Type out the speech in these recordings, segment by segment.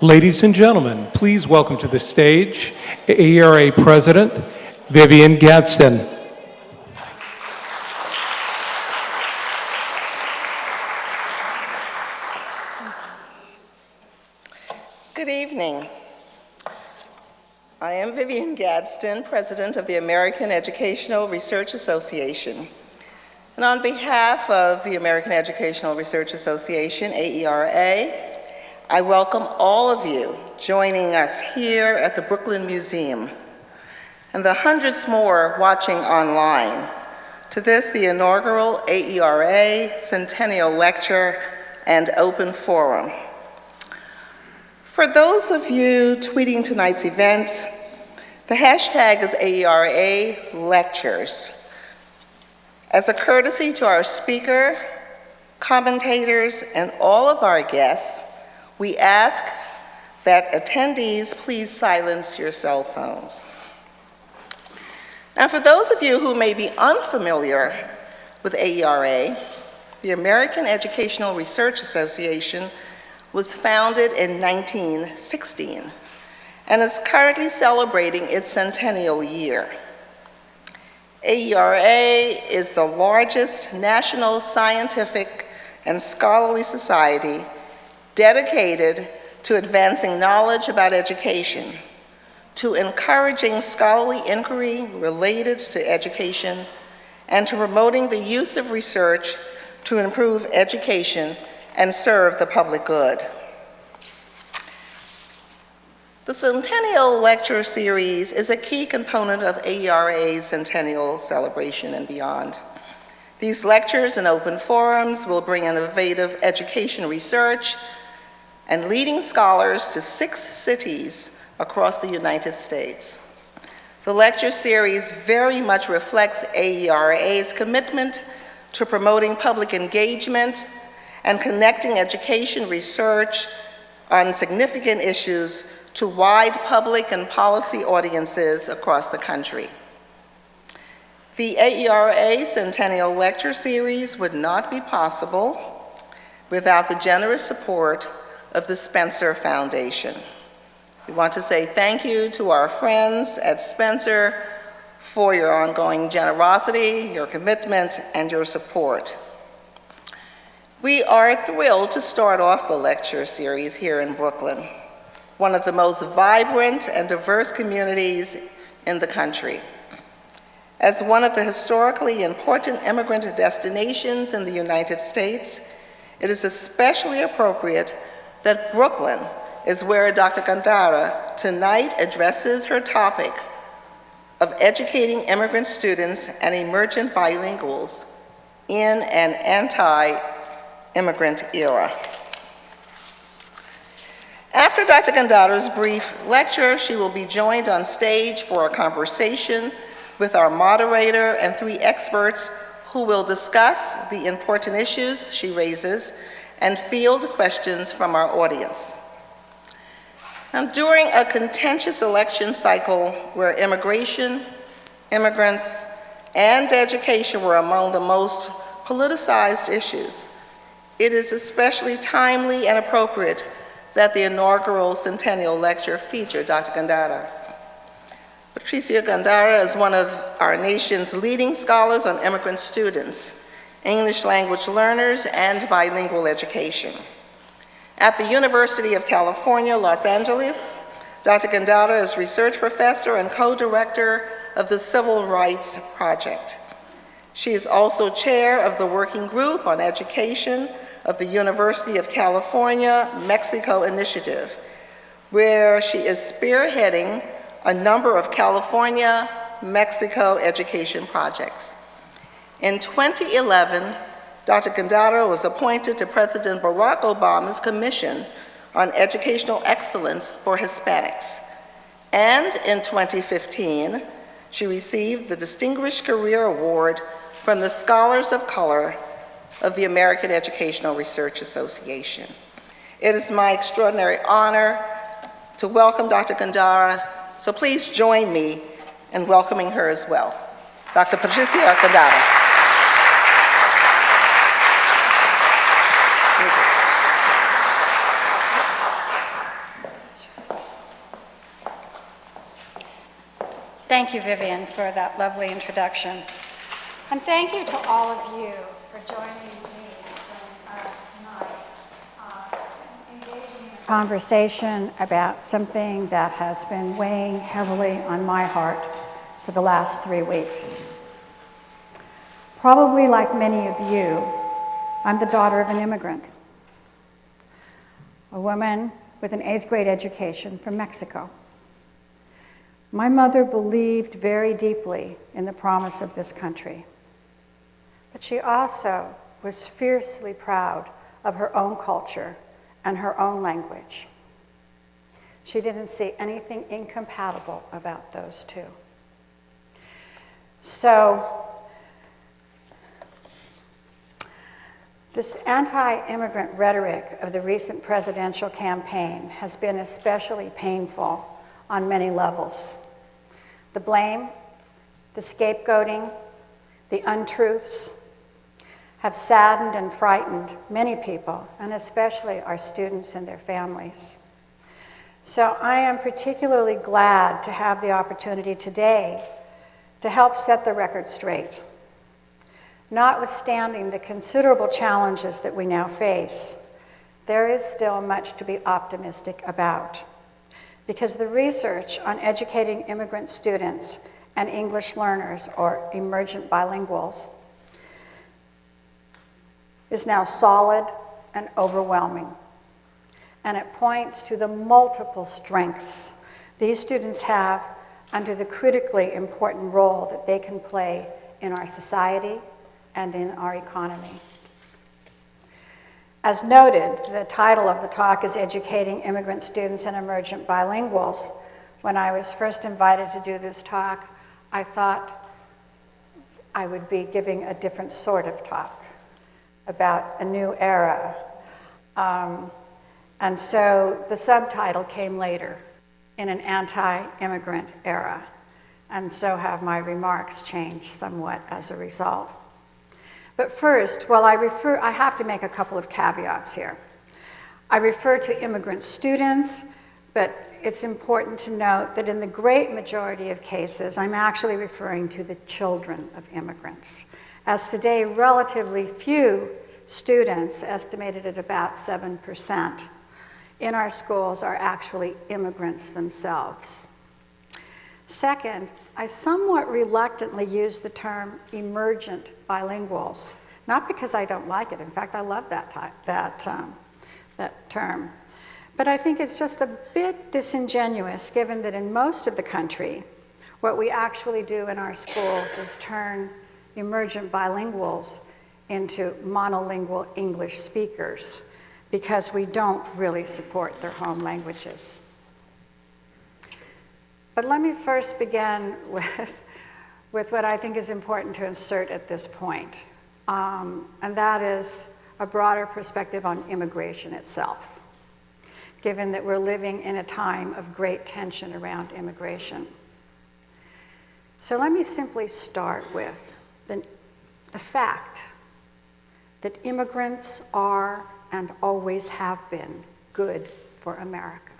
Ladies and gentlemen, please welcome to the stage AERA President Vivian Gadsden. Good evening. I am Vivian Gadsden, President of the American Educational Research Association. And on behalf of the American Educational Research Association, AERA, I welcome all of you joining us here at the Brooklyn Museum and the hundreds more watching online to this, the inaugural AERA Centennial Lecture and Open Forum. For those of you tweeting tonight's event, the hashtag is AERA Lectures. As a courtesy to our speaker, commentators, and all of our guests, we ask that attendees please silence your cell phones. Now, for those of you who may be unfamiliar with AERA, the American Educational Research Association was founded in 1916 and is currently celebrating its centennial year. AERA is the largest national scientific and scholarly society dedicated to advancing knowledge about education, to encouraging scholarly inquiry related to education, and to promoting the use of research to improve education and serve the public good. The Centennial Lecture Series is a key component of AERA's Centennial celebration and beyond. These lectures and open forums will bring innovative education research and leading scholars to 6 cities across the United States. The lecture series very much reflects AERA's commitment to promoting public engagement and connecting education research on significant issues to wide public and policy audiences across the country. The AERA Centennial Lecture Series would not be possible without the generous support of the Spencer Foundation. We want to say thank you to our friends at Spencer for your ongoing generosity, your commitment, and your support. We are thrilled to start off the lecture series here in Brooklyn, one of the most vibrant and diverse communities in the country. As one of the historically important immigrant destinations in the United States, it is especially appropriate that Brooklyn is where Dr. Gándara tonight addresses her topic of educating immigrant students and emergent bilinguals in an anti-immigrant era. After Dr. Gándara's brief lecture, she will be joined on stage for a conversation with our moderator and 3 experts who will discuss the important issues she raises and field questions from our audience. Now, during a contentious election cycle where immigration, immigrants, and education were among the most politicized issues, it is especially timely and appropriate that the inaugural Centennial Lecture feature Dr. Gándara. Patricia Gándara is one of our nation's leading scholars on immigrant students, English language learners, and bilingual education. At the University of California, Los Angeles, Dr. Gándara is research professor and co-director of the Civil Rights Project. She is also chair of the Working Group on Education of the University of California, Mexico Initiative, where she is spearheading a number of California, Mexico education projects. In 2011, Dr. Gándara was appointed to President Barack Obama's Commission on Educational Excellence for Hispanics. And in 2015, she received the Distinguished Career Award from the Scholars of Color of the American Educational Research Association. It is my extraordinary honor to welcome Dr. Gándara, so please join me in welcoming her as well. Dr. Patricia Gándara. Thank you, Vivian, for that lovely introduction. And thank you to all of you for joining me tonight, engaging in a conversation about something that has been weighing heavily on my heart for the last 3 weeks. Probably like many of you, I'm the daughter of an immigrant, a woman with an 8th grade education from Mexico. My mother believed very deeply in the promise of this country, but she also was fiercely proud of her own culture and her own language. She didn't see anything incompatible about those two. So, this anti-immigrant rhetoric of the recent presidential campaign has been especially painful on many levels. The blame, the scapegoating, the untruths have saddened and frightened many people, and especially our students and their families. So I am particularly glad to have the opportunity today to help set the record straight. Notwithstanding the considerable challenges that we now face, there is still much to be optimistic about, because the research on educating immigrant students and English learners, or emergent bilinguals, is now solid and overwhelming. And it points to the multiple strengths these students have under the critically important role that they can play in our society and in our economy. As noted, the title of the talk is Educating Immigrant Students and Emergent Bilinguals. When I was first invited to do this talk, I thought I would be giving a different sort of talk about a new era. And so the subtitle came later, in an anti-immigrant era. And so have my remarks changed somewhat as a result. But first, while I have to make a couple of caveats here. I refer to immigrant students, but it's important to note that in the great majority of cases, I'm actually referring to the children of immigrants, as today relatively few students, estimated at about 7%, in our schools are actually immigrants themselves. Second, I somewhat reluctantly use the term emergent bilinguals, not because I don't like it. In fact, I love that term. But I think it's just a bit disingenuous, given that in most of the country, what we actually do in our schools is turn emergent bilinguals into monolingual English speakers, because we don't really support their home languages. But let me first begin with what I think is important to insert at this point, and that is a broader perspective on immigration itself, given that we're living in a time of great tension around immigration. So let me simply start with the fact that immigrants are and always have been good for America.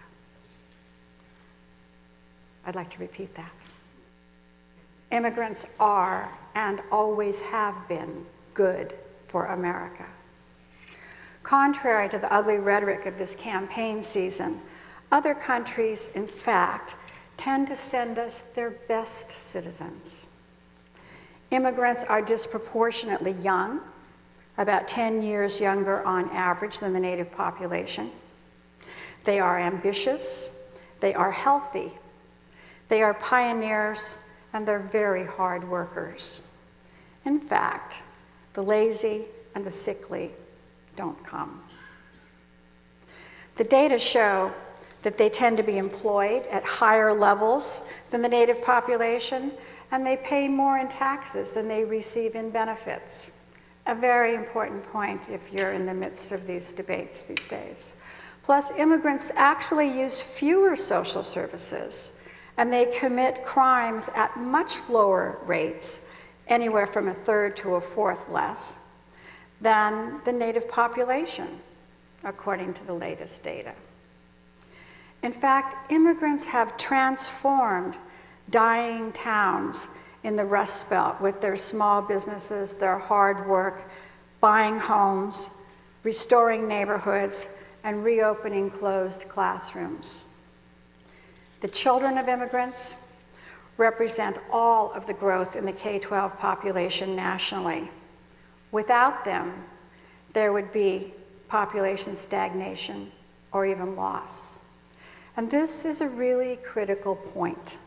I'd like to repeat that. Immigrants are and always have been good for America. Contrary to the ugly rhetoric of this campaign season, other countries, in fact, tend to send us their best citizens. Immigrants are disproportionately young, about 10 years younger on average than the native population. They are ambitious, they are healthy, they are pioneers, and they're very hard workers. In fact, the lazy and the sickly don't come. The data show that they tend to be employed at higher levels than the native population, and they pay more in taxes than they receive in benefits. A very important point if you're in the midst of these debates these days. Plus, immigrants actually use fewer social services, and they commit crimes at much lower rates, anywhere from 1/3 to 1/4 less, than the native population, according to the latest data. In fact, immigrants have transformed dying towns in the Rust Belt with their small businesses, their hard work, buying homes, restoring neighborhoods, and reopening closed classrooms. The children of immigrants represent all of the growth in the K-12 population nationally. Without them, there would be population stagnation or even loss. And this is a really critical point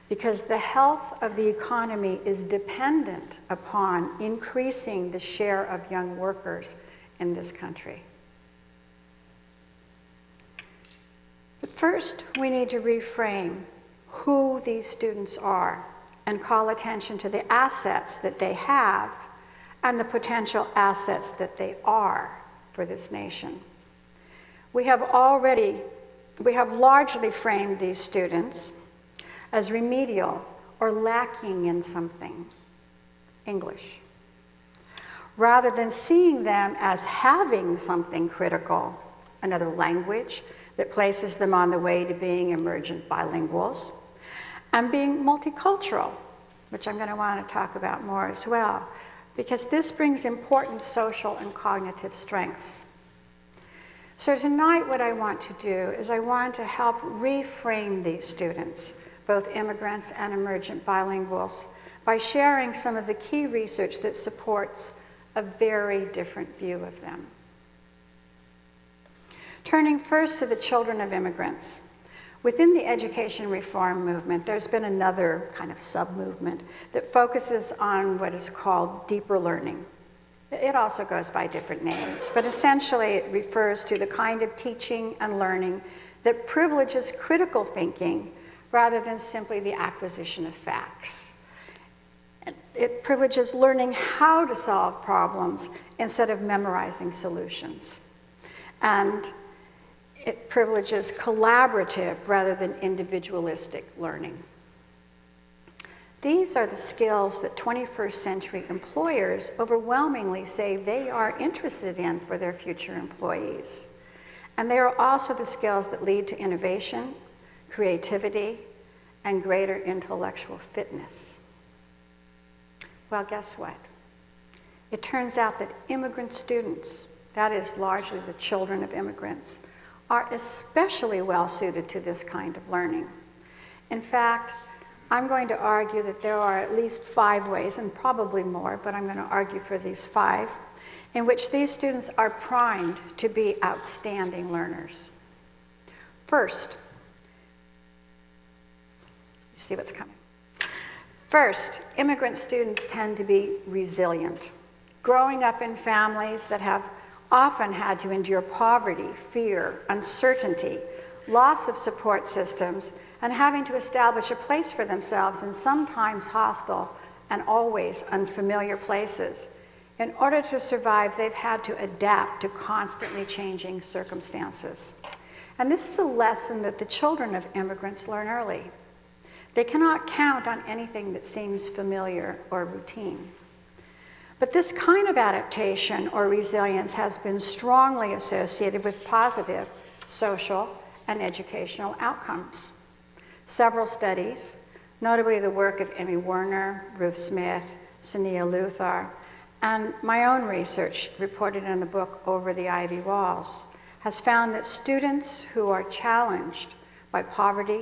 because the health of the economy is dependent upon increasing the share of young workers in this country. But first, we need to reframe who these students are and call attention to the assets that they have and the potential assets that they are for this nation. We have largely framed these students as remedial or lacking in something, English, rather than seeing them as having something critical, another language that places them on the way to being emergent bilinguals, and being multicultural, which I'm going to want to talk about more as well, because this brings important social and cognitive strengths. So tonight what I want to do is I want to help reframe these students, both immigrants and emergent bilinguals, by sharing some of the key research that supports a very different view of them. Turning first to the children of immigrants. Within the education reform movement, there's been another kind of sub-movement that focuses on what is called deeper learning. It also goes by different names, but essentially it refers to the kind of teaching and learning that privileges critical thinking rather than simply the acquisition of facts. It privileges learning how to solve problems instead of memorizing solutions. And it privileges collaborative rather than individualistic learning. These are the skills that 21st century employers overwhelmingly say they are interested in for their future employees. And they are also the skills that lead to innovation, creativity, and greater intellectual fitness. Well, guess what? It turns out that immigrant students, that is largely the children of immigrants, are especially well suited to this kind of learning. In fact, I'm going to argue that there are at least 5 ways, and probably more, but I'm going to argue for these 5, in which these students are primed to be outstanding learners. First, you see what's coming. First, immigrant students tend to be resilient. Growing up in families that have often had to endure poverty, fear, uncertainty, loss of support systems, and having to establish a place for themselves in sometimes hostile and always unfamiliar places. In order to survive, they've had to adapt to constantly changing circumstances. And this is a lesson that the children of immigrants learn early. They cannot count on anything that seems familiar or routine. But this kind of adaptation or resilience has been strongly associated with positive social and educational outcomes. Several studies, notably the work of Emmy Werner, Ruth Smith, Sania Luthar, and my own research reported in the book Over the Ivy Walls, has found that students who are challenged by poverty,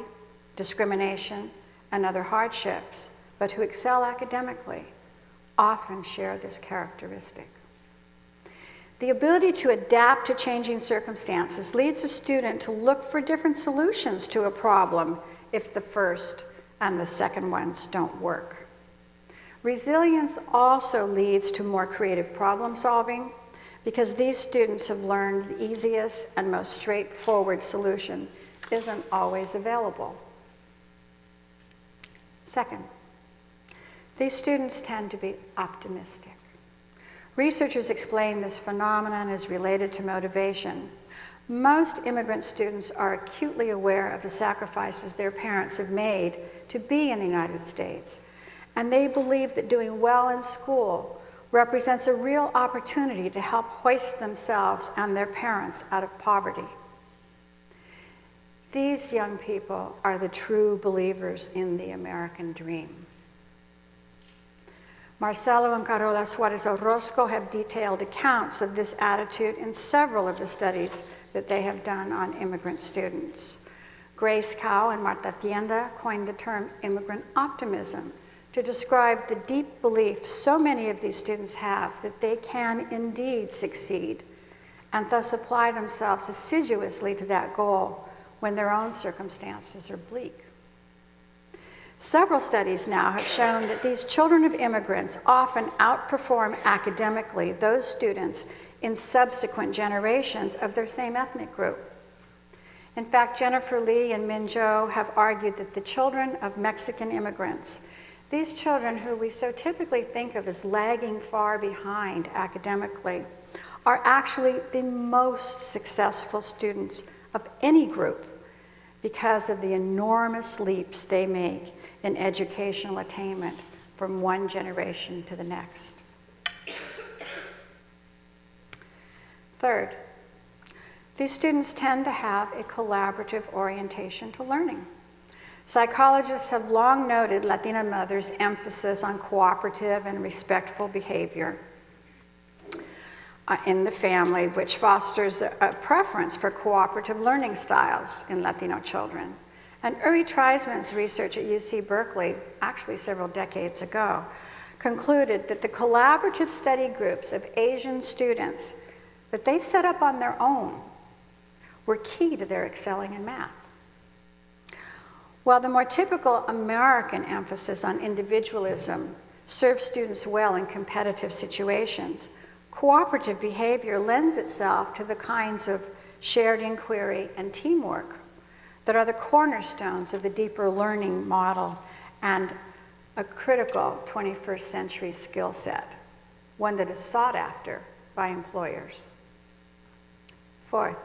discrimination, and other hardships, but who excel academically, often share this characteristic. The ability to adapt to changing circumstances leads a student to look for different solutions to a problem if the first and the second ones don't work. Resilience also leads to more creative problem solving because these students have learned the easiest and most straightforward solution isn't always available. Second, these students tend to be optimistic. Researchers explain this phenomenon is related to motivation. Most immigrant students are acutely aware of the sacrifices their parents have made to be in the United States, and they believe that doing well in school represents a real opportunity to help hoist themselves and their parents out of poverty. These young people are the true believers in the American dream. Marcelo and Carola Suarez Orozco have detailed accounts of this attitude in several of the studies that they have done on immigrant students. Grace Cow and Marta Tienda coined the term immigrant optimism to describe the deep belief so many of these students have that they can indeed succeed and thus apply themselves assiduously to that goal when their own circumstances are bleak. Several studies now have shown that these children of immigrants often outperform academically those students in subsequent generations of their same ethnic group. In fact, Jennifer Lee and Min Jo have argued that the children of Mexican immigrants, these children who we so typically think of as lagging far behind academically, are actually the most successful students of any group because of the enormous leaps they make in educational attainment from one generation to the next. Third, these students tend to have a collaborative orientation to learning. Psychologists have long noted Latina mothers' emphasis on cooperative and respectful behavior in the family, which fosters a preference for cooperative learning styles in Latino children. And Uri Treisman's research at UC Berkeley, actually several decades ago, concluded that the collaborative study groups of Asian students that they set up on their own were key to their excelling in math. While the more typical American emphasis on individualism serves students well in competitive situations, cooperative behavior lends itself to the kinds of shared inquiry and teamwork that are the cornerstones of the deeper learning model and a critical 21st century skill set, one that is sought after by employers. Fourth,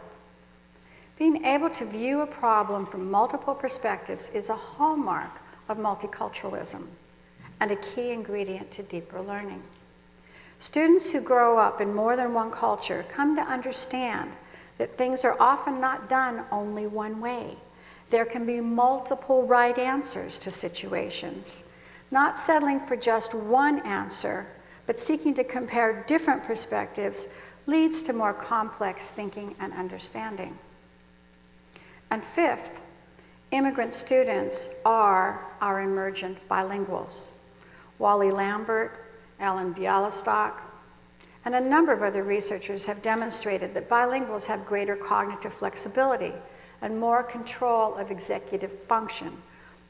being able to view a problem from multiple perspectives is a hallmark of multiculturalism and a key ingredient to deeper learning. Students who grow up in more than one culture come to understand that things are often not done only one way. There can be multiple right answers to situations, not settling for just one answer, but seeking to compare different perspectives leads to more complex thinking and understanding. And fifth, immigrant students are our emergent bilinguals. Wally Lambert, Ellen Bialystok, and a number of other researchers have demonstrated that bilinguals have greater cognitive flexibility and more control of executive function.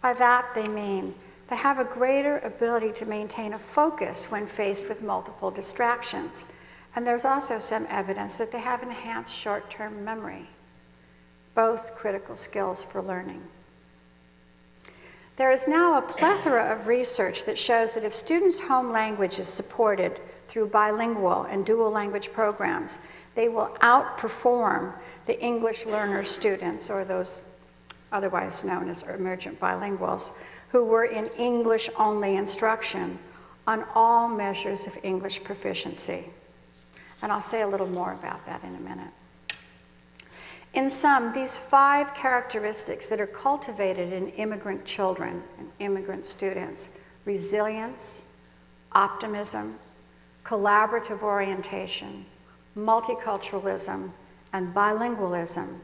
By that, they mean they have a greater ability to maintain a focus when faced with multiple distractions. And there's also some evidence that they have enhanced short-term memory, both critical skills for learning. There is now a plethora of research that shows that if students' home language is supported through bilingual and dual language programs, they will outperform the English learner students, or those otherwise known as emergent bilinguals, who were in English-only instruction on all measures of English proficiency. And I'll say a little more about that in a minute. In sum, these 5 characteristics that are cultivated in immigrant children and immigrant students, resilience, optimism, collaborative orientation, multiculturalism, and bilingualism,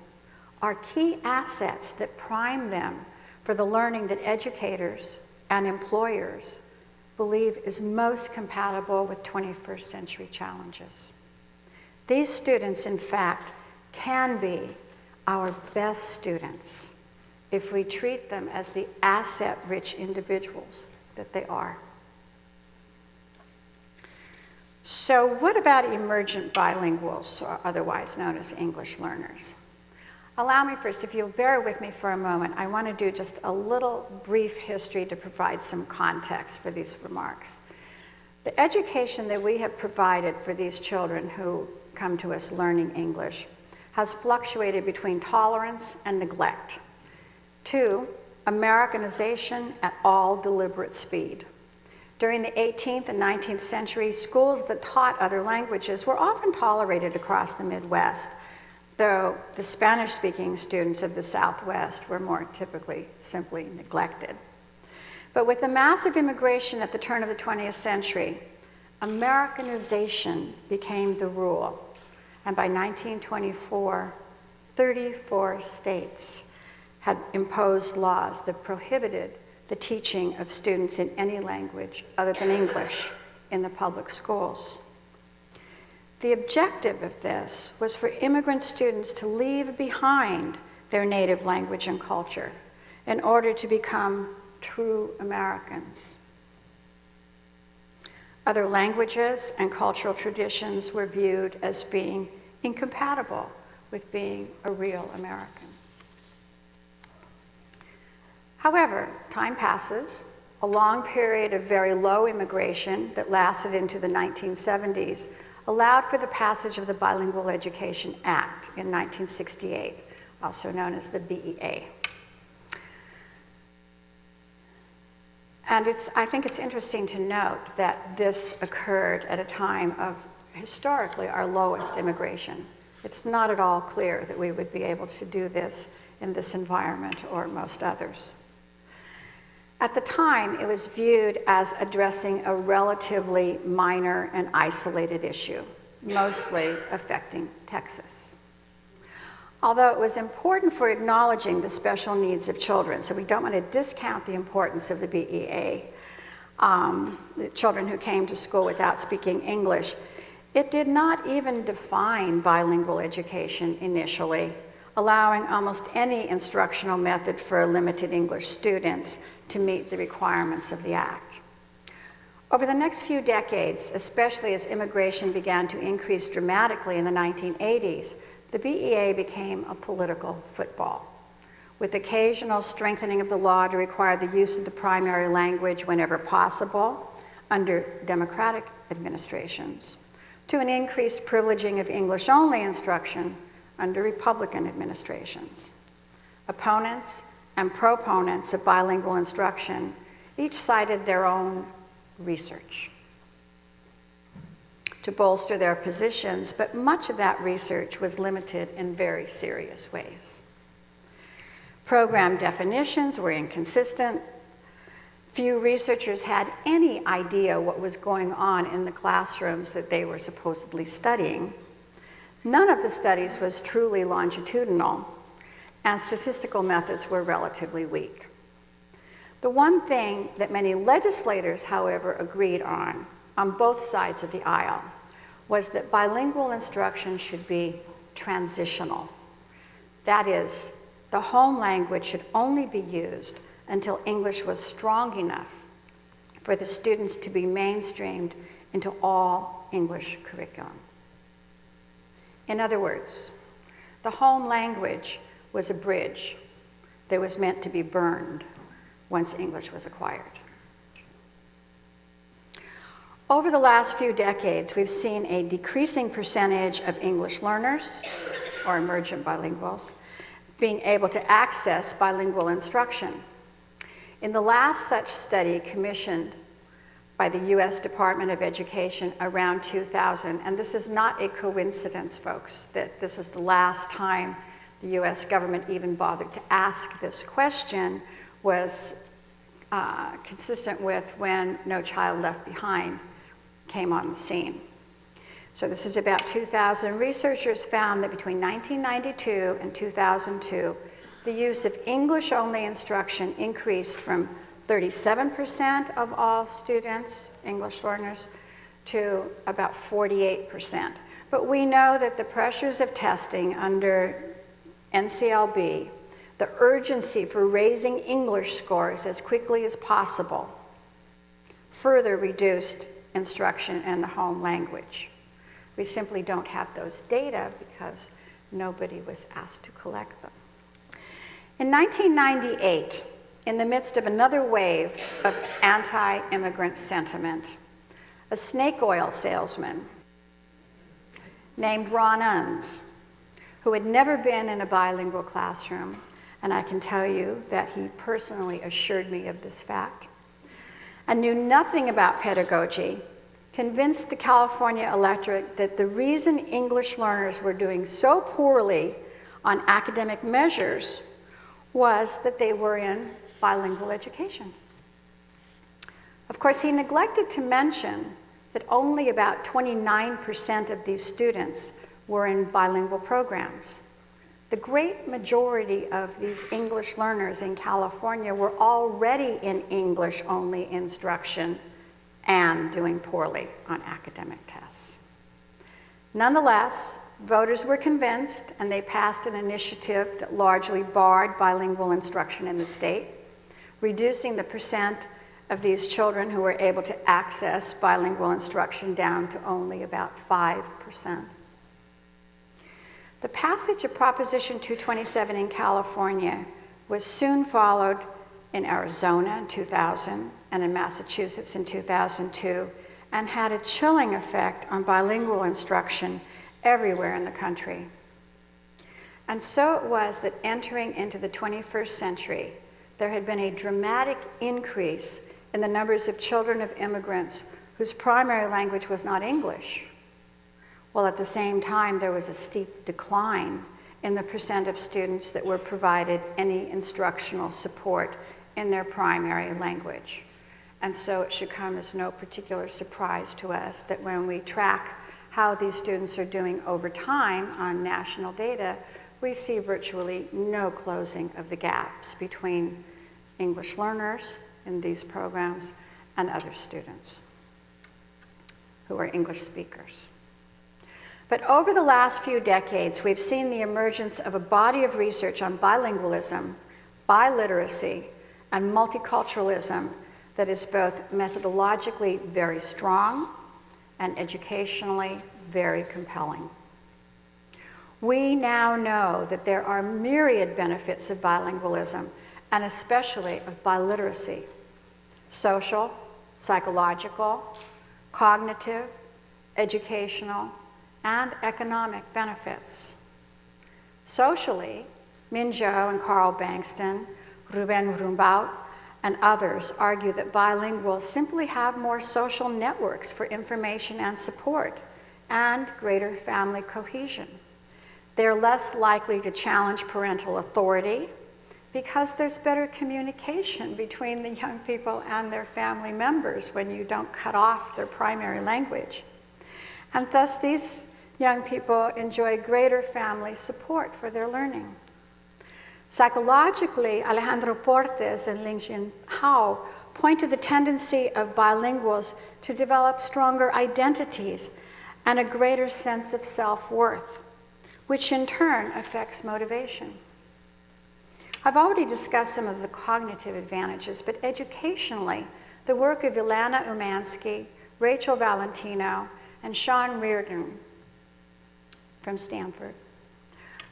are key assets that prime them for the learning that educators and employers believe is most compatible with 21st century challenges. These students, in fact, can be our best students if we treat them as the asset-rich individuals that they are. So what about emergent bilinguals, or otherwise known as English learners? Allow me first, if you'll bear with me for a moment, I want to do just a little brief history to provide some context for these remarks. The education that we have provided for these children who come to us learning English has fluctuated between tolerance and neglect to Americanization at all deliberate speed. During the 18th and 19th century, schools that taught other languages were often tolerated across the Midwest, though the Spanish-speaking students of the Southwest were more typically simply neglected. But with the massive immigration at the turn of the 20th century, Americanization became the rule. And by 1924, 34 states had imposed laws that prohibited the teaching of students in any language other than English in the public schools. The objective of this was for immigrant students to leave behind their native language and culture in order to become true Americans. Other languages and cultural traditions were viewed as being incompatible with being a real American. However, time passes. A long period of very low immigration that lasted into the 1970s allowed for the passage of the Bilingual Education Act in 1968, also known as the BEA. And I think it's interesting to note that this occurred at a time of historically our lowest immigration. It's not at all clear that we would be able to do this in this environment or most others. At the time, it was viewed as addressing a relatively minor and isolated issue, mostly affecting Texas. Although it was important for acknowledging the special needs of children, so we don't want to discount the importance of the BEA, the children who came to school without speaking English, it did not even define bilingual education initially, allowing almost any instructional method for limited English students to meet the requirements of the Act. Over the next few decades, especially as immigration began to increase dramatically in the 1980s, the BEA became a political football, with occasional strengthening of the law to require the use of the primary language whenever possible under Democratic administrations, to an increased privileging of English-only instruction under Republican administrations. Opponents and proponents of bilingual instruction each cited their own research to bolster their positions, but much of that research was limited in very serious ways. Program definitions were inconsistent. Few researchers had any idea what was going on in the classrooms that they were supposedly studying. None of the studies was truly longitudinal, and statistical methods were relatively weak. The one thing that many legislators, however, agreed on both sides of the aisle, was that bilingual instruction should be transitional. That is, the home language should only be used until English was strong enough for the students to be mainstreamed into all English curriculum. In other words, the home language was a bridge that was meant to be burned once English was acquired. Over the last few decades, we've seen a decreasing percentage of English learners, or emergent bilinguals, being able to access bilingual instruction. In the last such study commissioned by the US Department of Education around 2000, and this is not a coincidence, folks, that this is the last time the US government even bothered to ask this question, was consistent with when No Child Left Behind came on the scene. So this is about 2,000 researchers found that between 1992 and 2002, the use of English-only instruction increased from 37% of all students, English learners, to about 48%. But we know that the pressures of testing under NCLB, the urgency for raising English scores as quickly as possible, further reduced instruction in the home language. We simply don't have those data because nobody was asked to collect them. In 1998, in the midst of another wave of anti-immigrant sentiment, a snake oil salesman named Ron Unz, who had never been in a bilingual classroom, and I can tell you that he personally assured me of this fact, and knew nothing about pedagogy, convinced the California electorate that the reason English learners were doing so poorly on academic measures was that they were in bilingual education. Of course, he neglected to mention that only about 29% of these students were in bilingual programs. The great majority of these English learners in California were already in English-only instruction and doing poorly on academic tests. Nonetheless, voters were convinced, and they passed an initiative that largely barred bilingual instruction in the state, reducing the percent of these children who were able to access bilingual instruction down to only about 5%. The passage of Proposition 227 in California was soon followed in Arizona in 2000 and in Massachusetts in 2002, and had a chilling effect on bilingual instruction everywhere in the country. And so it was that entering into the 21st century, there had been a dramatic increase in the numbers of children of immigrants whose primary language was not English, while at the same time there was a steep decline in the percent of students that were provided any instructional support in their primary language. And so it should come as no particular surprise to us that when we track how these students are doing over time on national data, we see virtually no closing of the gaps between English learners in these programs and other students who are English speakers. But over the last few decades, we've seen the emergence of a body of research on bilingualism, biliteracy, and multiculturalism that is both methodologically very strong and educationally very compelling. We now know that there are myriad benefits of bilingualism, and especially of biliteracy: social, psychological, cognitive, educational, and economic benefits. Socially, Min Jo and Carl Bankston, Ruben Rumbaut, and others argue that bilinguals simply have more social networks for information and support, and greater family cohesion. They're less likely to challenge parental authority because there's better communication between the young people and their family members when you don't cut off their primary language. And thus these young people enjoy greater family support for their learning. Psychologically, Alejandro Portes and Lingjin Hao point to the tendency of bilinguals to develop stronger identities and a greater sense of self-worth, which in turn affects motivation. I've already discussed some of the cognitive advantages, but educationally, the work of Ilana Umansky, Rachel Valentino, and Sean Reardon from Stanford,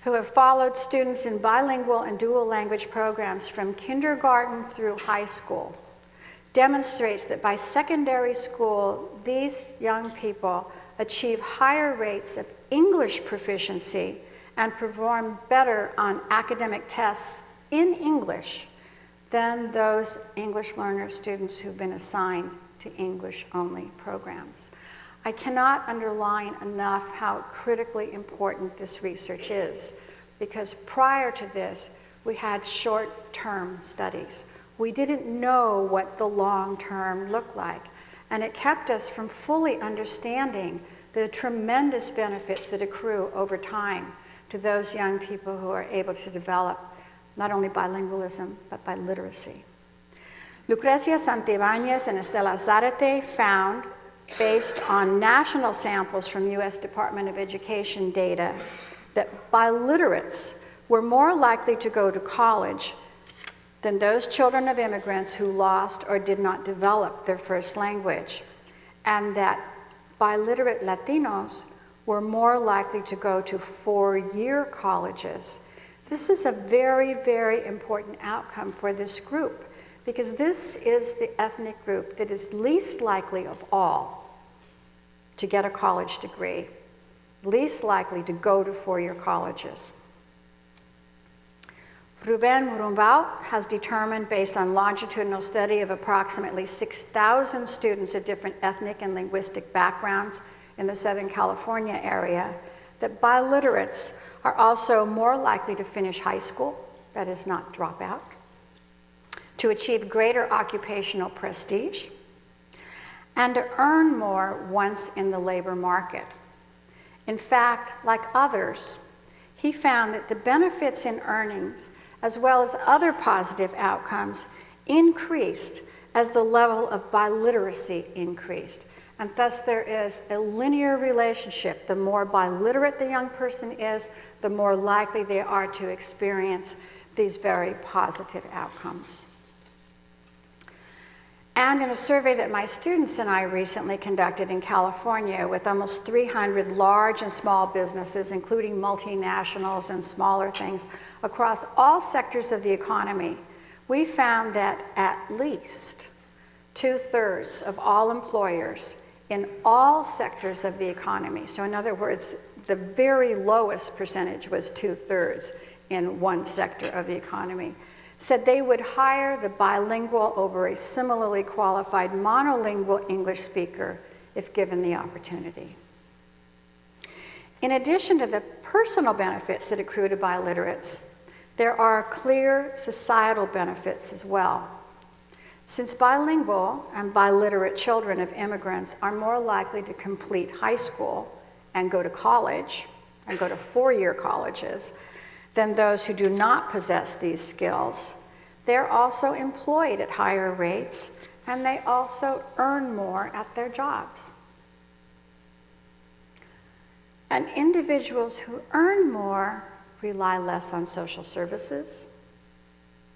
who have followed students in bilingual and dual language programs from kindergarten through high school, demonstrates that by secondary school, these young people achieve higher rates of English proficiency and perform better on academic tests in English than those English learner students who've been assigned to English-only programs. I cannot underline enough how critically important this research is, because prior to this, we had short-term studies. We didn't know what the long-term looked like, and it kept us from fully understanding the tremendous benefits that accrue over time to those young people who are able to develop not only bilingualism, but biliteracy. Lucrecia Santibáñez and Estela Zárate found, based on national samples from U.S. Department of Education data, that biliterates were more likely to go to college than those children of immigrants who lost or did not develop their first language, and that biliterate Latinos were more likely to go to four-year colleges. This is a very, very important outcome for this group, because this is the ethnic group that is least likely of all to get a college degree, least likely to go to four-year colleges. Ruben Murumbao has determined, based on longitudinal study of approximately 6,000 students of different ethnic and linguistic backgrounds in the Southern California area, that biliterates are also more likely to finish high school, that is, not drop out, to achieve greater occupational prestige, and to earn more once in the labor market. In fact, like others, he found that the benefits in earnings, as well as other positive outcomes, increased as the level of biliteracy increased. And thus there is a linear relationship. The more biliterate the young person is, the more likely they are to experience these very positive outcomes. And in a survey that my students and I recently conducted in California with almost 300 large and small businesses, including multinationals and smaller things, across all sectors of the economy, we found that at least 2/3 of all employers in all sectors of the economy, so in other words, the very lowest percentage was 2/3 in one sector of the economy, said they would hire the bilingual over a similarly qualified monolingual English speaker if given the opportunity. In addition to the personal benefits that accrue to biliterates, there are clear societal benefits as well. Since bilingual and biliterate children of immigrants are more likely to complete high school and go to college, and go to four-year colleges, than those who do not possess these skills, they're also employed at higher rates, and they also earn more at their jobs. And individuals who earn more rely less on social services.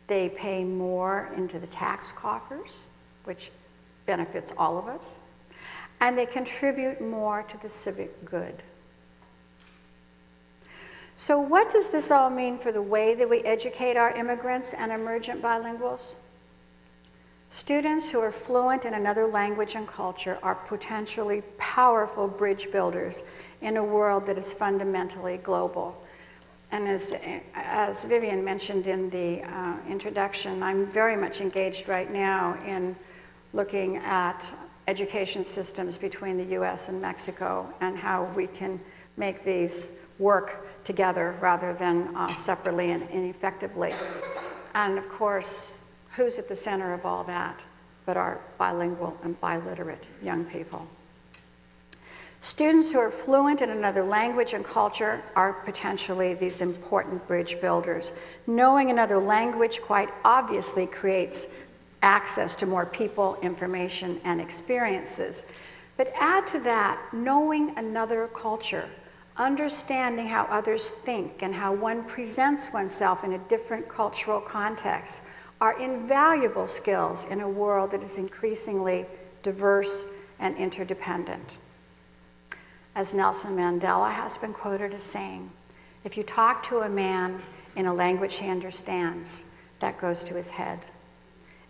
They pay more into the tax coffers, which benefits all of us, and they contribute more to the civic good. So what does this all mean for the way that we educate our immigrants and emergent bilinguals? Students who are fluent in another language and culture are potentially powerful bridge builders in a world that is fundamentally global. And as Vivian mentioned in the introduction, I'm very much engaged right now in looking at education systems between the US and Mexico and how we can make these work together rather than separately and ineffectively. And of course, who's at the center of all that but our bilingual and biliterate young people? Students who are fluent in another language and culture are potentially these important bridge builders. Knowing another language quite obviously creates access to more people, information, and experiences. But add to that, knowing another culture, understanding how others think and how one presents oneself in a different cultural context are invaluable skills in a world that is increasingly diverse and interdependent. As Nelson Mandela has been quoted as saying, if you talk to a man in a language he understands, that goes to his head.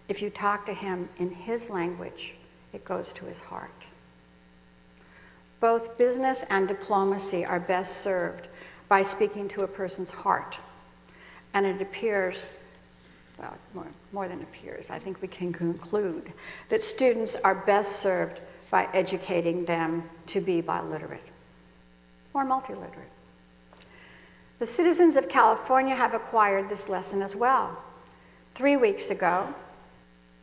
If you talk to him in his language, it goes to his heart. Both business and diplomacy are best served by speaking to a person's heart. And it appears, well, more than appears, I think we can conclude that students are best served by educating them to be biliterate or multiliterate. The citizens of California have acquired this lesson as well. 3 weeks ago,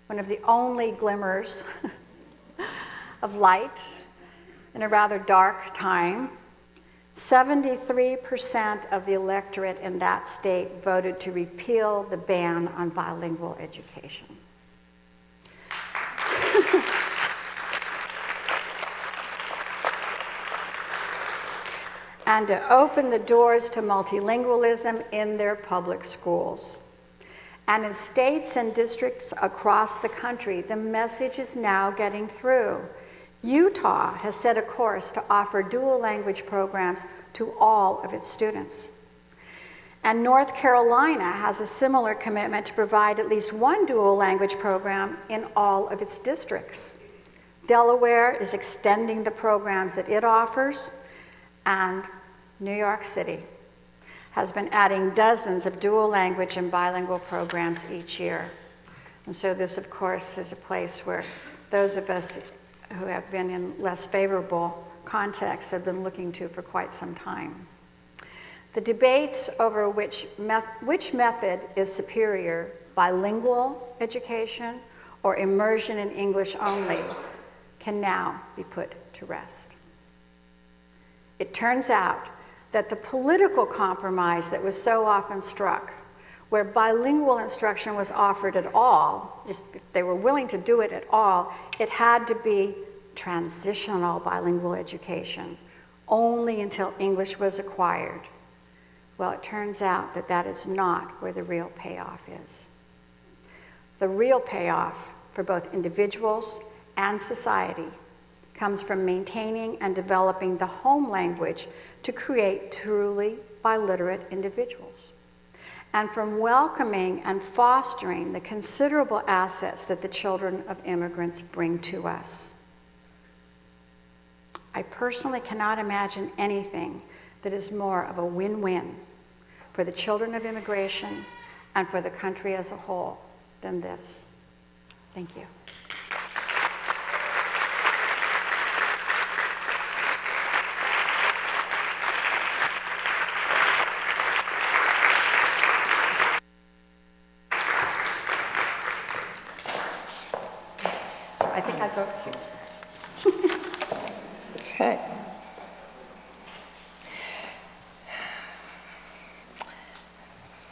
one of the only glimmers of light in a rather dark time, 73% of the electorate in that state voted to repeal the ban on bilingual education. And to open the doors to multilingualism in their public schools. And in states and districts across the country, the message is now getting through. Utah has set a course to offer dual language programs to all of its students. And North Carolina has a similar commitment to provide at least one dual language program in all of its districts. Delaware is extending the programs that it offers, and New York City has been adding dozens of dual language and bilingual programs each year. And so this, of course, is a place where those of us who have been in less favorable contexts have been looking to for quite some time. The debates over which method is superior, bilingual education or immersion in English only, can now be put to rest. It turns out that the political compromise that was so often struck, where bilingual instruction was offered at all, if they were willing to do it at all, it had to be transitional bilingual education, only until English was acquired. Well, it turns out that that is not where the real payoff is. The real payoff for both individuals and society comes from maintaining and developing the home language to create truly biliterate individuals, and from welcoming and fostering the considerable assets that the children of immigrants bring to us. I personally cannot imagine anything that is more of a win-win for the children of immigration and for the country as a whole than this. Thank you. So I think I go here. Okay.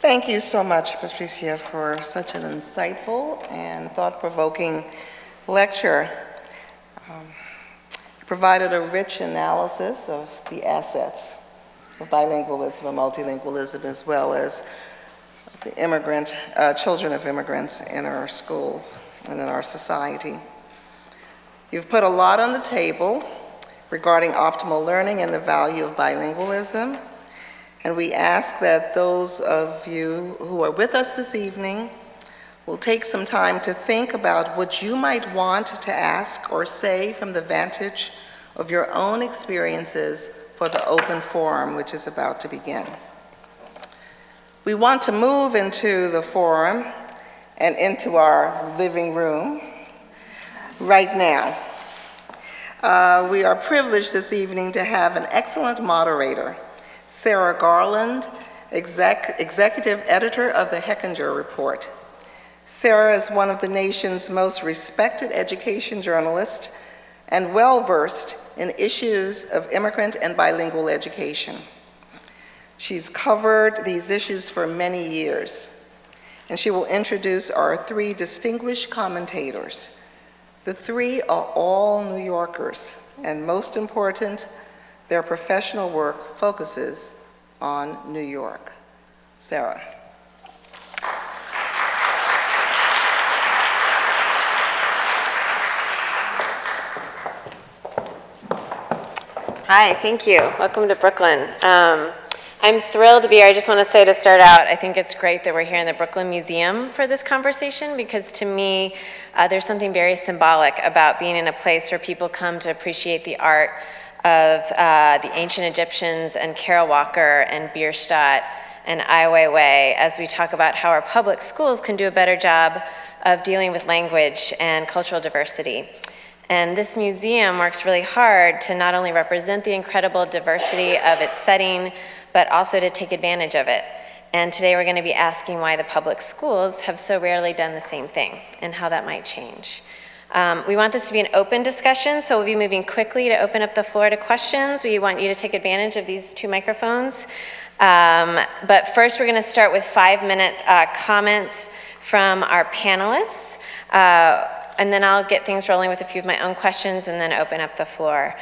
Thank you so much, Patricia, for such an insightful and thought-provoking lecture. You provided a rich analysis of the assets of bilingualism and multilingualism, as well as the children of immigrants in our schools and in our society. You've put a lot on the table regarding optimal learning and the value of bilingualism. And we ask that those of you who are with us this evening will take some time to think about what you might want to ask or say from the vantage of your own experiences for the open forum, which is about to begin. We want to move into the forum and into our living room right now. We are privileged this evening to have an excellent moderator, Sarah Garland, executive editor of the Hechinger Report. Sarah is one of the nation's most respected education journalists and well-versed in issues of immigrant and bilingual education. She's covered these issues for many years, and she will introduce our three distinguished commentators. The three are all New Yorkers, and most important, their professional work focuses on New York. Sarah. Hi, thank you. Welcome to Brooklyn. I'm thrilled to be here. I just want to say to start out, I think it's great that we're here in the Brooklyn Museum for this conversation, because to me, there's something very symbolic about being in a place where people come to appreciate the art of the ancient Egyptians and Kara Walker and Bierstadt and Ai Weiwei, as we talk about how our public schools can do a better job of dealing with language and cultural diversity. And this museum works really hard to not only represent the incredible diversity of its setting, but also to take advantage of it. And today we're going to be asking why the public schools have so rarely done the same thing and how that might change. We want this to be an open discussion, so we'll be moving quickly to open up the floor to questions. We want you to take advantage of these two microphones. But first we're going to start with 5-minute comments from our panelists. And then I'll get things rolling with a few of my own questions and then open up the floor.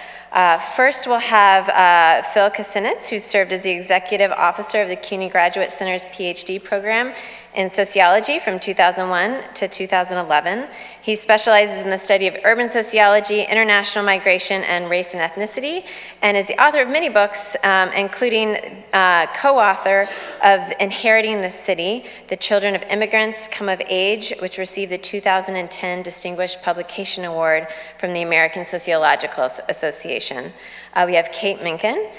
First, we'll have Phil Kasinitz, who served as the executive officer of the CUNY Graduate Center's PhD program in sociology from 2001 to 2011. He specializes in the study of urban sociology, international migration, and race and ethnicity, and is the author of many books, including co-author of Inheriting the City, The Children of Immigrants Come of Age, which received the 2010 Distinguished Publication Award from the American Sociological Association. We have Kate Minkin,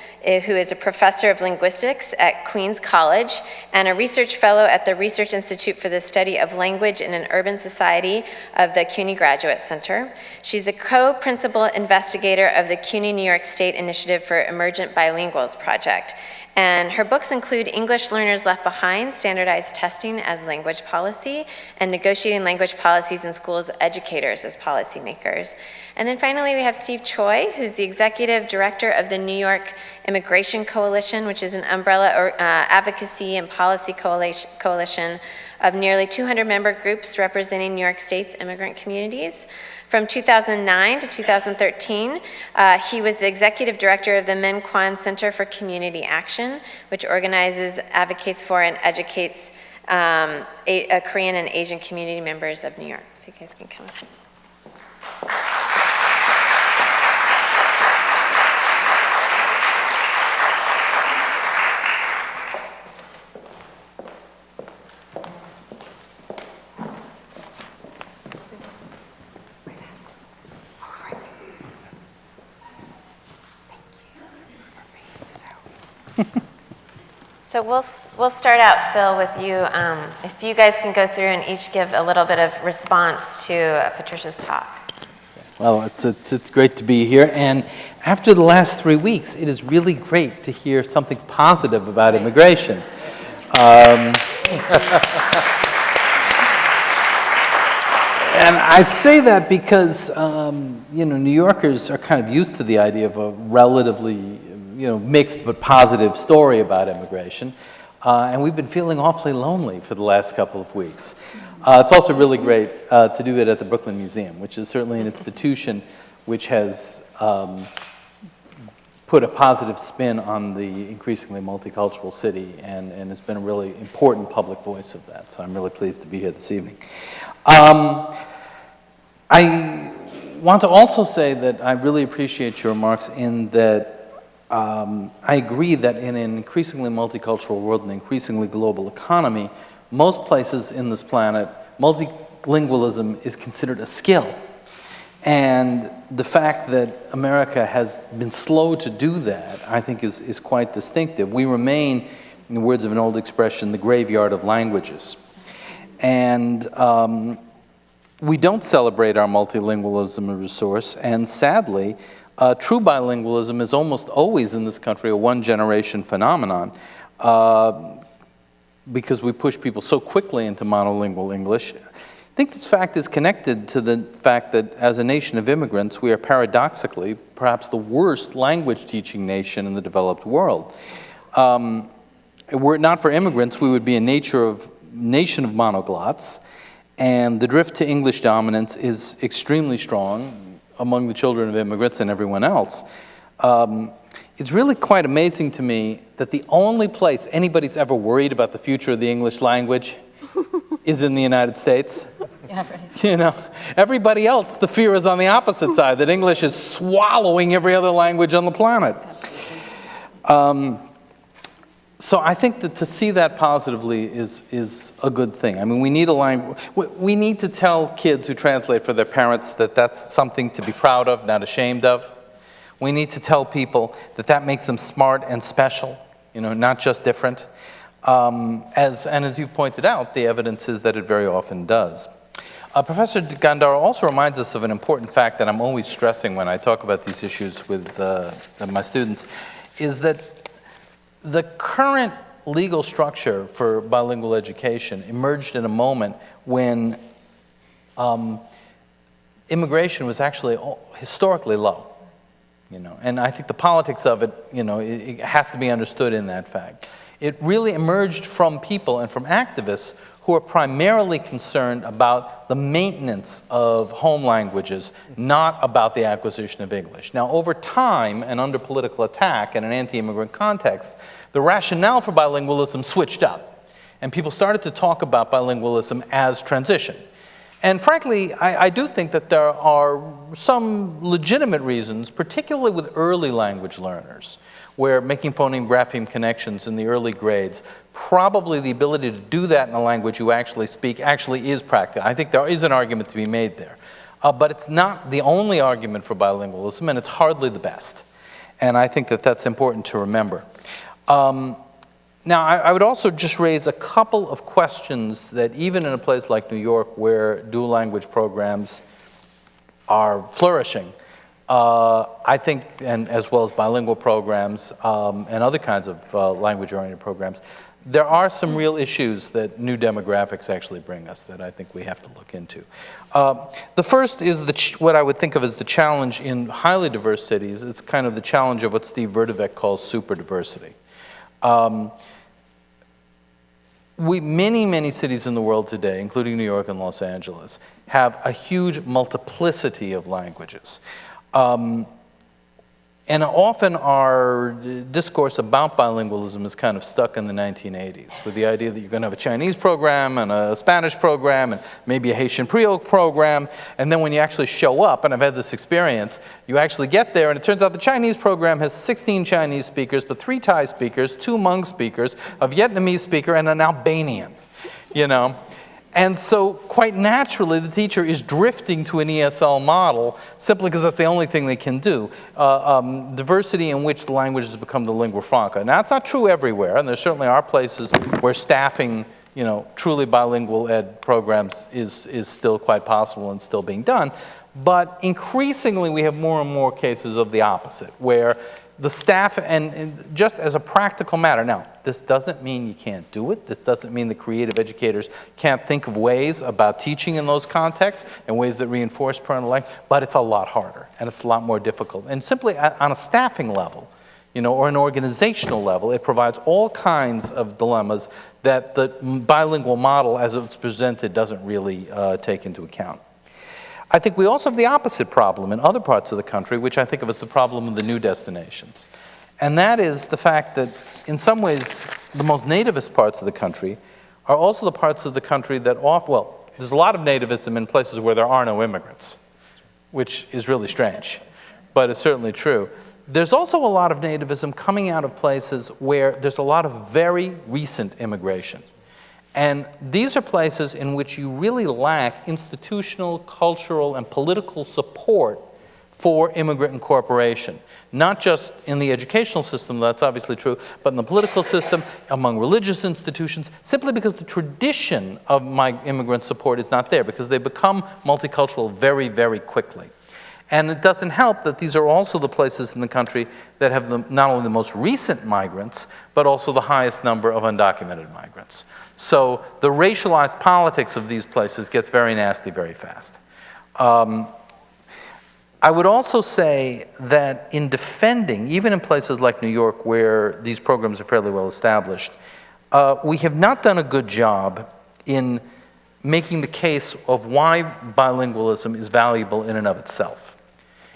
who is a professor of linguistics at Queens College and a research fellow at the Research Institute for the Study of Language in an Urban Society of the CUNY Graduate Center. She's the co-principal investigator of the CUNY New York State Initiative for Emergent Bilinguals project. And her books include English Learners Left Behind, Standardized Testing as Language Policy, and Negotiating Language Policies in Schools, Educators as Policymakers. And then finally, we have Steve Choi, who's the Executive Director of the New York Immigration Coalition, which is an umbrella advocacy and policy coalition of nearly 200 member groups representing New York State's immigrant communities. From 2009 to 2013, he was the executive director of the Min Kwan Center for Community Action, which organizes, advocates for, and educates Korean and Asian community members of New York. So you guys can come up. So we'll start out, Phil, with you. If you guys can go through and each give a little bit of response to Patricia's talk. Well, it's great to be here, and after the last 3 weeks, it is really great to hear something positive about immigration. And I say that because, New Yorkers are kind of used to the idea of a relatively, mixed but positive story about immigration. And we've been feeling awfully lonely for the last couple of weeks. It's also really great to do it at the Brooklyn Museum, which is certainly an institution which has put a positive spin on the increasingly multicultural city and has been a really important public voice of that. So I'm really pleased to be here this evening. I want to also say that I really appreciate your remarks in that I agree that in an increasingly multicultural world and increasingly global economy, most places in this planet, multilingualism is considered a skill. And the fact that America has been slow to do that, I think, is quite distinctive. We remain, in the words of an old expression, the graveyard of languages. And we don't celebrate our multilingualism as a resource, and sadly, true bilingualism is almost always in this country a one-generation phenomenon because we push people so quickly into monolingual English. I think this fact is connected to the fact that as a nation of immigrants, we are paradoxically perhaps the worst language-teaching nation in the developed world. Were it not for immigrants, we would be a nation of monoglots, and the drift to English dominance is extremely strong among the children of immigrants and everyone else. It's really quite amazing to me that the only place anybody's ever worried about the future of the English language is in the United States. Yeah, right. Everybody else, the fear is on the opposite side, that English is swallowing every other language on the planet. So I think that to see that positively is a good thing. I mean, we need a language. We need to tell kids who translate for their parents that that's something to be proud of, not ashamed of. We need to tell people that that makes them smart and special, not just different. As you pointed out, the evidence is that it very often does. Professor Gándara also reminds us of an important fact that I'm always stressing when I talk about these issues with my students, is that the current legal structure for bilingual education emerged in a moment when immigration was actually historically low. And I think the politics of it, it has to be understood in that fact. It really emerged from people and from activists who are primarily concerned about the maintenance of home languages, not about the acquisition of English. Now, over time and under political attack in an anti-immigrant context, the rationale for bilingualism switched up, and people started to talk about bilingualism as transition. And frankly, I do think that there are some legitimate reasons, particularly with early language learners, where making phoneme grapheme connections in the early grades, probably the ability to do that in a language you actually speak actually is practical. I think there is an argument to be made there. But it's not the only argument for bilingualism, and it's hardly the best. And I think that that's important to remember. Now, I would also just raise a couple of questions that even in a place like New York where dual language programs are flourishing, I think, and as well as bilingual programs and other kinds of language-oriented programs, there are some real issues that new demographics actually bring us that I think we have to look into. The first is what I would think of as the challenge in highly diverse cities. It's kind of the challenge of what Steve Verdevec calls super diversity. Many cities in the world today, including New York and Los Angeles, have a huge multiplicity of languages. And often our discourse about bilingualism is kind of stuck in the 1980s with the idea that you're going to have a Chinese program and a Spanish program and maybe a Haitian Creole program. And then when you actually show up, and I've had this experience, you actually get there and it turns out the Chinese program has 16 Chinese speakers, but 3 Thai speakers, 2 Hmong speakers, a Vietnamese speaker, and an Albanian, you know. And so, quite naturally, the teacher is drifting to an ESL model simply because that's the only thing they can do. Diversity in which the language has become the lingua franca. Now, that's not true everywhere, and there certainly are places where staffing, you know, truly bilingual ed programs is still quite possible and still being done. But increasingly, we have more and more cases of the opposite, where the staff, and just as a practical matter, now, this doesn't mean you can't do it. This doesn't mean the creative educators can't think of ways about teaching in those contexts and ways that reinforce parental language, but it's a lot harder and it's a lot more difficult. And simply on a staffing level, you know, or an organizational level, it provides all kinds of dilemmas that the bilingual model as it's presented doesn't really take into account. I think we also have the opposite problem in other parts of the country, which I think of as the problem of the new destinations. And that is the fact that, in some ways, the most nativist parts of the country are also the parts of the country that there's a lot of nativism in places where there are no immigrants, which is really strange, but it's certainly true. There's also a lot of nativism coming out of places where there's a lot of very recent immigration. And these are places in which you really lack institutional, cultural, and political support for immigrant incorporation. Not just in the educational system, that's obviously true, but in the political system, among religious institutions, simply because the tradition of immigrant support is not there, because they become multicultural very, very quickly. And it doesn't help that these are also the places in the country that have not only the most recent migrants, but also the highest number of undocumented migrants. So the racialized politics of these places gets very nasty very fast. I would also say that in defending, even in places like New York where these programs are fairly well established, we have not done a good job in making the case of why bilingualism is valuable in and of itself.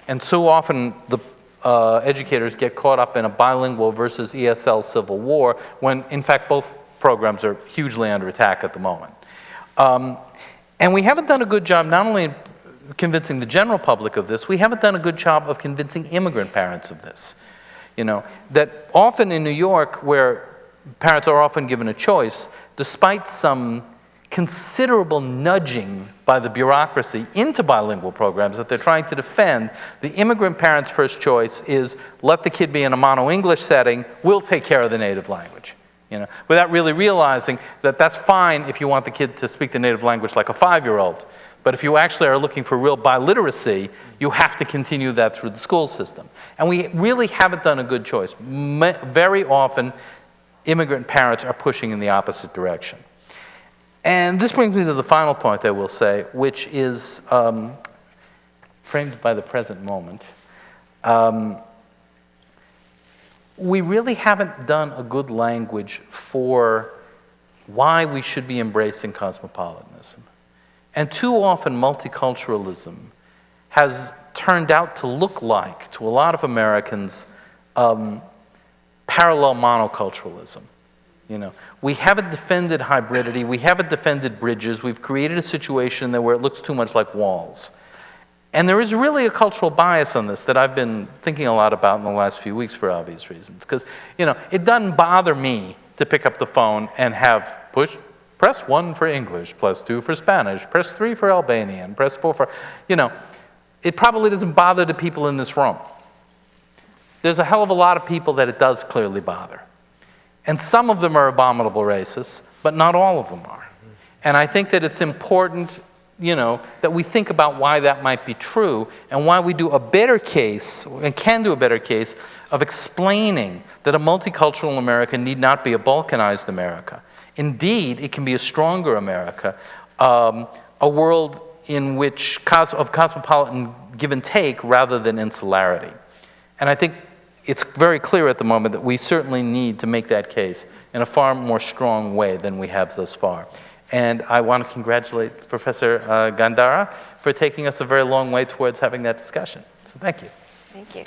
And so often the educators get caught up in a bilingual versus ESL civil war when, in fact, both programs are hugely under attack at the moment. And we haven't done a good job not only convincing the general public of this, we haven't done a good job of convincing immigrant parents of this. You know, that often in New York, where parents are often given a choice, despite some considerable nudging by the bureaucracy into bilingual programs that they're trying to defend, the immigrant parent's first choice is let the kid be in a mono-English setting, we'll take care of the native language. You know, without really realizing that that's fine if you want the kid to speak the native language like a 5-year-old. But if you actually are looking for real biliteracy, you have to continue that through the school system. And we really haven't done a good choice. Very often, immigrant parents are pushing in the opposite direction. And this brings me to the final point I will say, which is framed by the present moment. We really haven't done a good language for why we should be embracing cosmopolitanism. And too often multiculturalism has turned out to look like, to a lot of Americans, parallel monoculturalism. You know, we haven't defended hybridity, we haven't defended bridges, we've created a situation where it looks too much like walls. And there is really a cultural bias on this that I've been thinking a lot about in the last few weeks for obvious reasons. Because, you know, it doesn't bother me to pick up the phone and have press 1 for English, plus 2 for Spanish, press 3 for Albanian, press 4 for, you know, it probably doesn't bother the people in this room. there's a hell of a lot of people that it does clearly bother. And some of them are abominable racists, but not all of them are. And I think that it's important, that we think about why that might be true and why we do a better case, and can do a better case, of explaining that a multicultural America need not be a balkanized America. Indeed, it can be a stronger America, a world in which of cosmopolitan give and take rather than insularity. And I think it's very clear at the moment that we certainly need to make that case in a far more strong way than we have thus far. And I want to congratulate Professor Gándara for taking us a very long way towards having that discussion. So thank you. Thank you.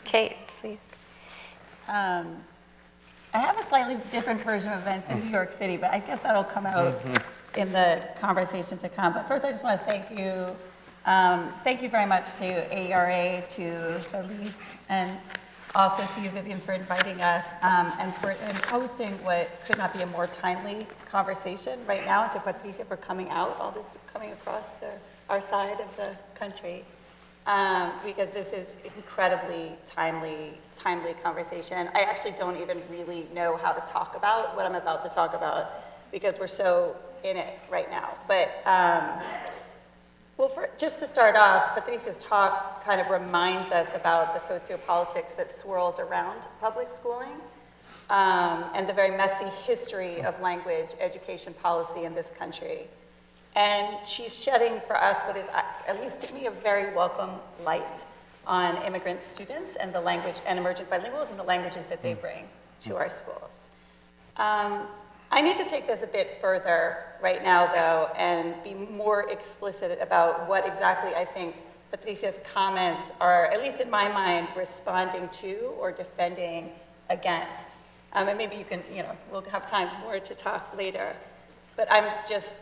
Kate, please. I have a slightly different version of events in New York City, but I guess that'll come out in the conversation to come. But first, I just want to thank you. Thank you very much to AERA, to Felice, and also to you, Vivian, for inviting us and hosting what could not be a more timely conversation right now, and to Patricia for coming across to our side of the country, because this is incredibly timely conversation. I actually don't even really know how to talk about what I'm about to talk about because we're so in it right now. But just to start off, Patricia's talk kind of reminds us about the sociopolitics that swirls around public schooling and the very messy history of language education policy in this country. And she's shedding for us what is, at least to me, a very welcome light on immigrant students and the language and emergent bilinguals and the languages that they bring to our schools. I need to take this a bit further right now, though, and be more explicit about what exactly I think Patricia's comments are, at least in my mind, responding to or defending against. And maybe you can, we'll have time more to talk later. But I'm just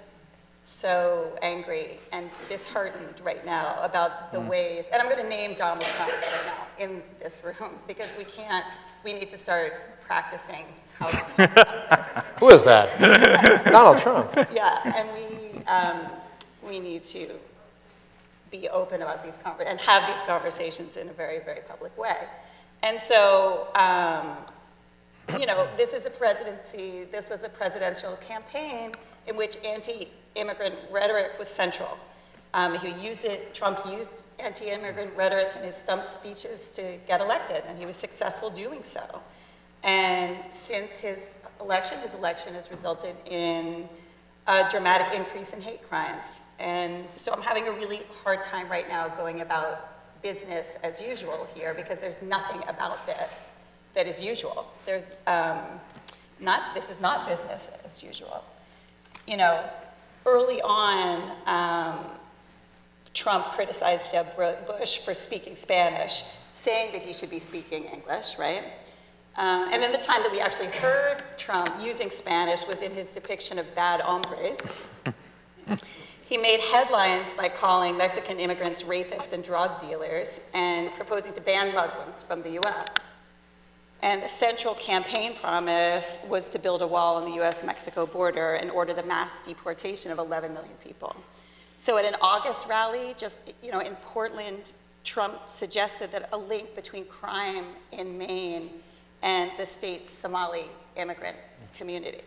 so angry and disheartened right now about the ways, and I'm going to name Donald Trump right now in this room because we need to start practicing how to talk about this. Who is that? Donald Trump. Yeah, and we need to be open about these and have these conversations in a very, very public way. And so, this is a presidency, this was a presidential campaign in which anti-immigrant rhetoric was central. Trump used anti-immigrant rhetoric in his stump speeches to get elected, and he was successful doing so. And since his election has resulted in a dramatic increase in hate crimes. And so I'm having a really hard time right now going about business as usual here because there's nothing about this that is usual. This is not business as usual. Early on, Trump criticized Jeb Bush for speaking Spanish, saying that he should be speaking English, right? And then the time that we actually heard Trump using Spanish was in his depiction of bad hombres. He made headlines by calling Mexican immigrants rapists and drug dealers and proposing to ban Muslims from the US. And the central campaign promise was to build a wall on the US-Mexico border and order the mass deportation of 11 million people. So at an August rally, in Portland, Trump suggested that a link between crime in Maine and the state's Somali immigrant community.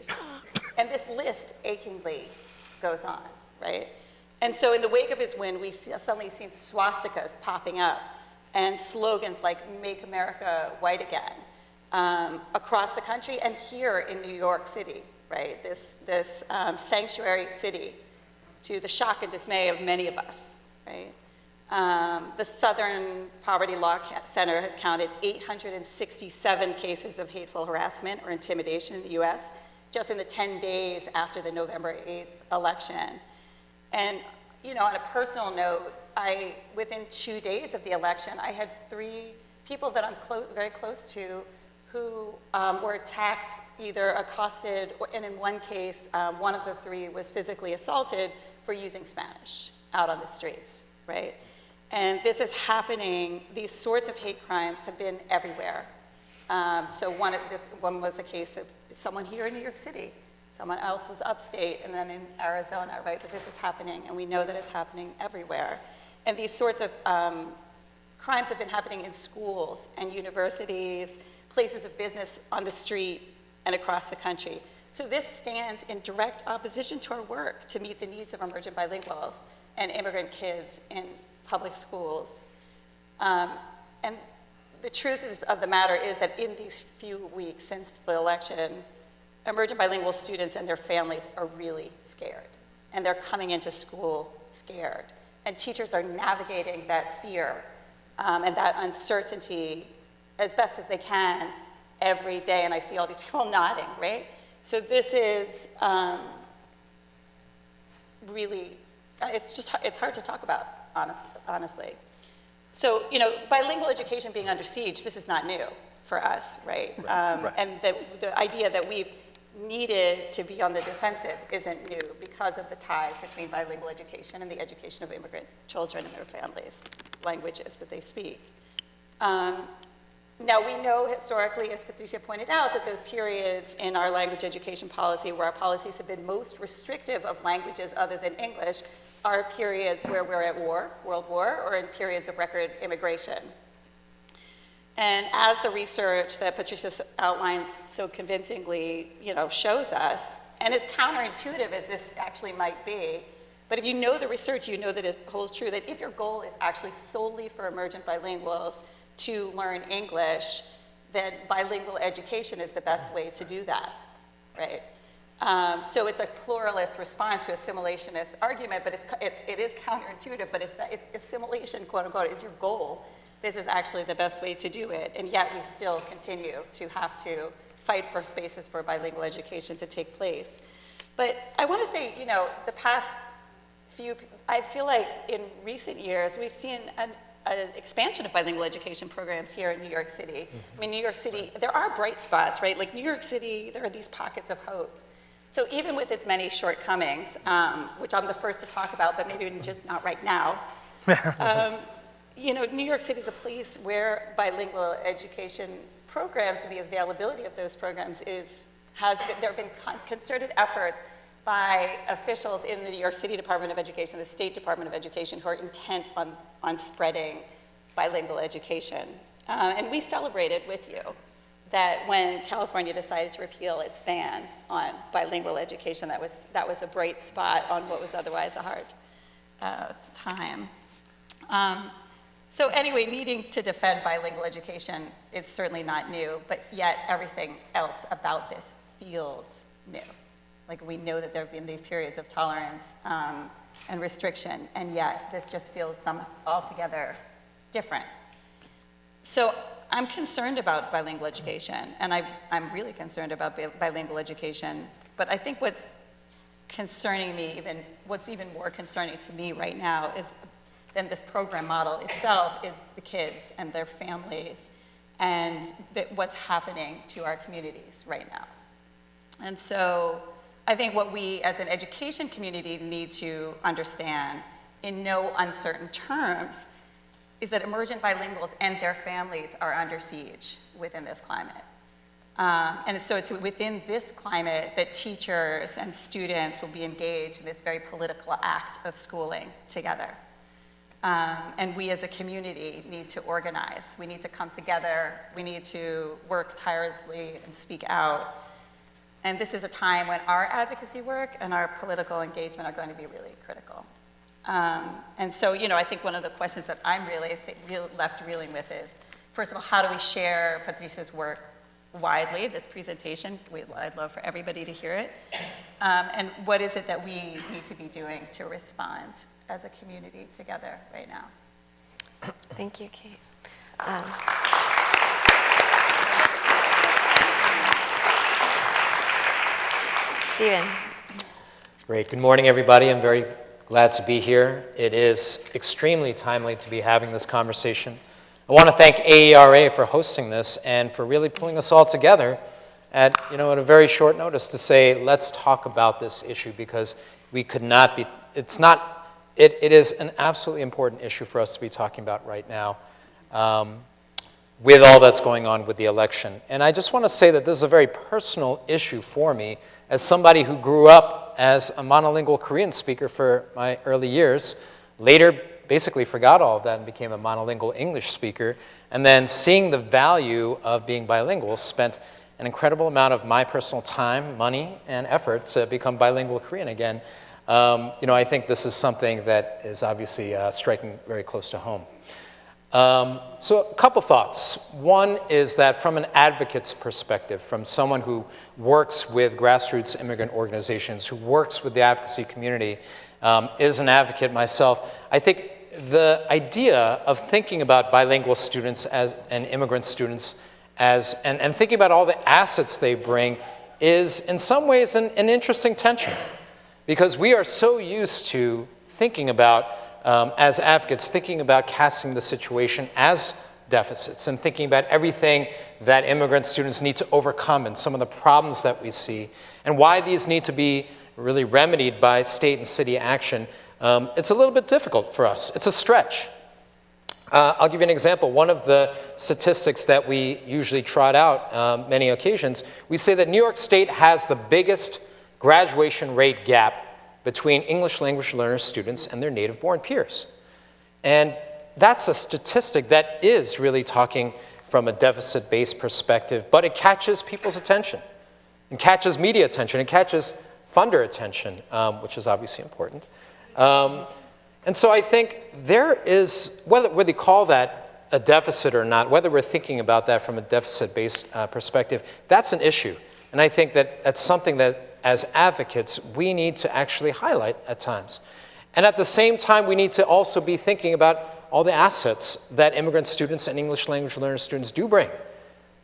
And this list achingly goes on, right? And so in the wake of his win, we've suddenly seen swastikas popping up and slogans like "Make America White Again" across the country and here in New York City, right? This sanctuary city to the shock and dismay of many of us, right? The Southern Poverty Law Center has counted 867 cases of hateful harassment or intimidation in the US just in the 10 days after the November 8th election. And, on a personal note, within 2 days of the election, I had 3 people that I'm very close to who were attacked, either accosted, and in one case, one of the 3 was physically assaulted for using Spanish out on the streets, right? And this is happening, these sorts of hate crimes have been everywhere. So one was a case of someone here in New York City Someone else was upstate and then in Arizona, right? But this is happening, and we know that it's happening everywhere. And these sorts of crimes have been happening in schools and universities, places of business on the street and across the country. So this stands in direct opposition to our work to meet the needs of emergent bilinguals and immigrant kids in public schools. And the truth of the matter is that in these few weeks since the election, emergent bilingual students and their families are really scared. And they're coming into school scared. And teachers are navigating that fear and that uncertainty as best as they can every day. And I see all these people nodding, right? So this is really, it's hard to talk about, honestly. So, you know, bilingual education being under siege, this is not new for us, right? Right. And the idea that we've needed to be on the defensive isn't new because of the ties between bilingual education and the education of immigrant children and their families, languages that they speak. Now, we know historically, as Patricia pointed out, that those periods in our language education policy where our policies have been most restrictive of languages other than English are periods where we're at war, World War, or in periods of record immigration. And as the research that Patricia outlined so convincingly, you know, shows us, and as counterintuitive as this actually might be, but if you know the research, you know that it holds true, that if your goal is actually solely for emergent bilinguals to learn English, then bilingual education is the best way to do that, right? So it's a pluralist response to assimilationist argument, but it is counterintuitive, but if assimilation, quote unquote, is your goal, this is actually the best way to do it, and yet we still continue to have to fight for spaces for bilingual education to take place. But I want to say, you know, the past few, I feel like in recent years, we've seen an expansion of bilingual education programs here in New York City. I mean, New York City, there are bright spots, right? Like New York City, there are these pockets of hope. So even with its many shortcomings, which I'm the first to talk about, but maybe just not right now, you know, New York City is a place where bilingual education programs and the availability of those programs there have been concerted efforts by officials in the New York City Department of Education, the State Department of Education, who are intent on spreading bilingual education. And we celebrated with you that when California decided to repeal its ban on bilingual education, that was a bright spot on what was otherwise a hard time. So anyway, needing to defend bilingual education is certainly not new, but yet everything else about this feels new. Like we know that there have been these periods of tolerance and restriction, and yet this just feels altogether different. So I'm concerned about bilingual education, and I'm really concerned about bilingual education, but I think what's concerning me, what's even more concerning to me right now than this program model itself is the kids and their families and what's happening to our communities right now. And so I think what we as an education community need to understand in no uncertain terms is that emergent bilinguals and their families are under siege within this climate. And so it's within this climate that teachers and students will be engaged in this very political act of schooling together. And we as a community need to organize. We need to come together. We need to work tirelessly and speak out. And this is a time when our advocacy work and our political engagement are going to be really critical. And so, you know, I think one of the questions that I'm really left reeling with is, first of all, how do we share Patricia's work widely, this presentation? I'd love for everybody to hear it. And what is it that we need to be doing to respond as a community together right now? Thank you, Kate. Stephen. Great. Good morning, everybody. I'm very glad to be here. It is extremely timely to be having this conversation. I want to thank AERA for hosting this and for really pulling us all together at a very short notice to say, let's talk about this issue, because we could not be, it is an absolutely important issue for us to be talking about right now with all that's going on with the election. And I just want to say that this is a very personal issue for me as somebody who grew up as a monolingual Korean speaker for my early years, later basically forgot all of that and became a monolingual English speaker, and then seeing the value of being bilingual, spent an incredible amount of my personal time, money, and effort to become bilingual Korean again. I think this is something that is obviously striking very close to home. So a couple thoughts. One is that from an advocate's perspective, from someone who works with grassroots immigrant organizations, who works with the advocacy community, is an advocate myself, I think the idea of thinking about bilingual students and immigrant students and thinking about all the assets they bring is in some ways an interesting tension. Because we are so used to thinking about, as advocates, thinking about casting the situation as deficits and thinking about everything that immigrant students need to overcome and some of the problems that we see and why these need to be really remedied by state and city action. It's a little bit difficult for us. It's a stretch. I'll give you an example. One of the statistics that we usually trot out many occasions, we say that New York State has the biggest graduation rate gap between English language learner students and their native-born peers. And that's a statistic that is really talking from a deficit-based perspective, but it catches people's attention. It catches media attention. It catches funder attention, which is obviously important. And so I think there is, whether you call that a deficit or not, whether we're thinking about that from a deficit-based perspective, that's an issue. And I think that that's something that, as advocates, we need to actually highlight at times. And at the same time, we need to also be thinking about all the assets that immigrant students and English language learner students do bring.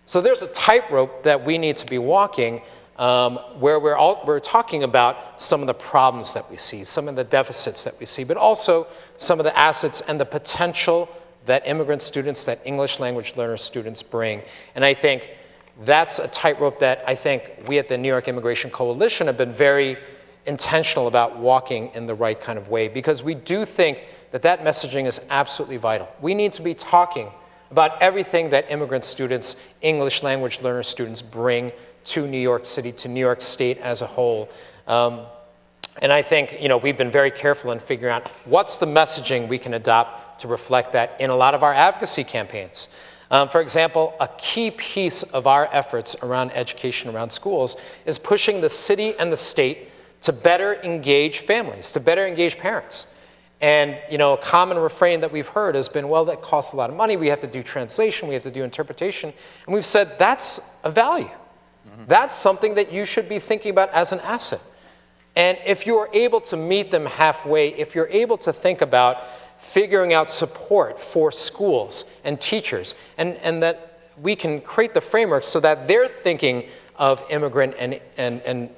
So there's a tightrope that we need to be walking where we're talking about some of the problems that we see, some of the deficits that we see, but also some of the assets and the potential that immigrant students, that English language learner students bring. And I think that's a tightrope that I think we at the New York Immigration Coalition have been very intentional about walking in the right kind of way, because we do think that that messaging is absolutely vital. We need to be talking about everything that immigrant students, English language learner students bring to New York City, to New York State as a whole. And I think we've been very careful in figuring out what's the messaging we can adopt to reflect that in a lot of our advocacy campaigns. For example, a key piece of our efforts around education, around schools, is pushing the city and the state to better engage families, to better engage parents. And a common refrain that we've heard has been, well, that costs a lot of money, we have to do translation, we have to do interpretation. And we've said that's a value. Mm-hmm. That's something that you should be thinking about as an asset. And if you're able to meet them halfway, if you're able to think about figuring out support for schools and teachers, and that we can create the framework so that they're thinking of immigrant and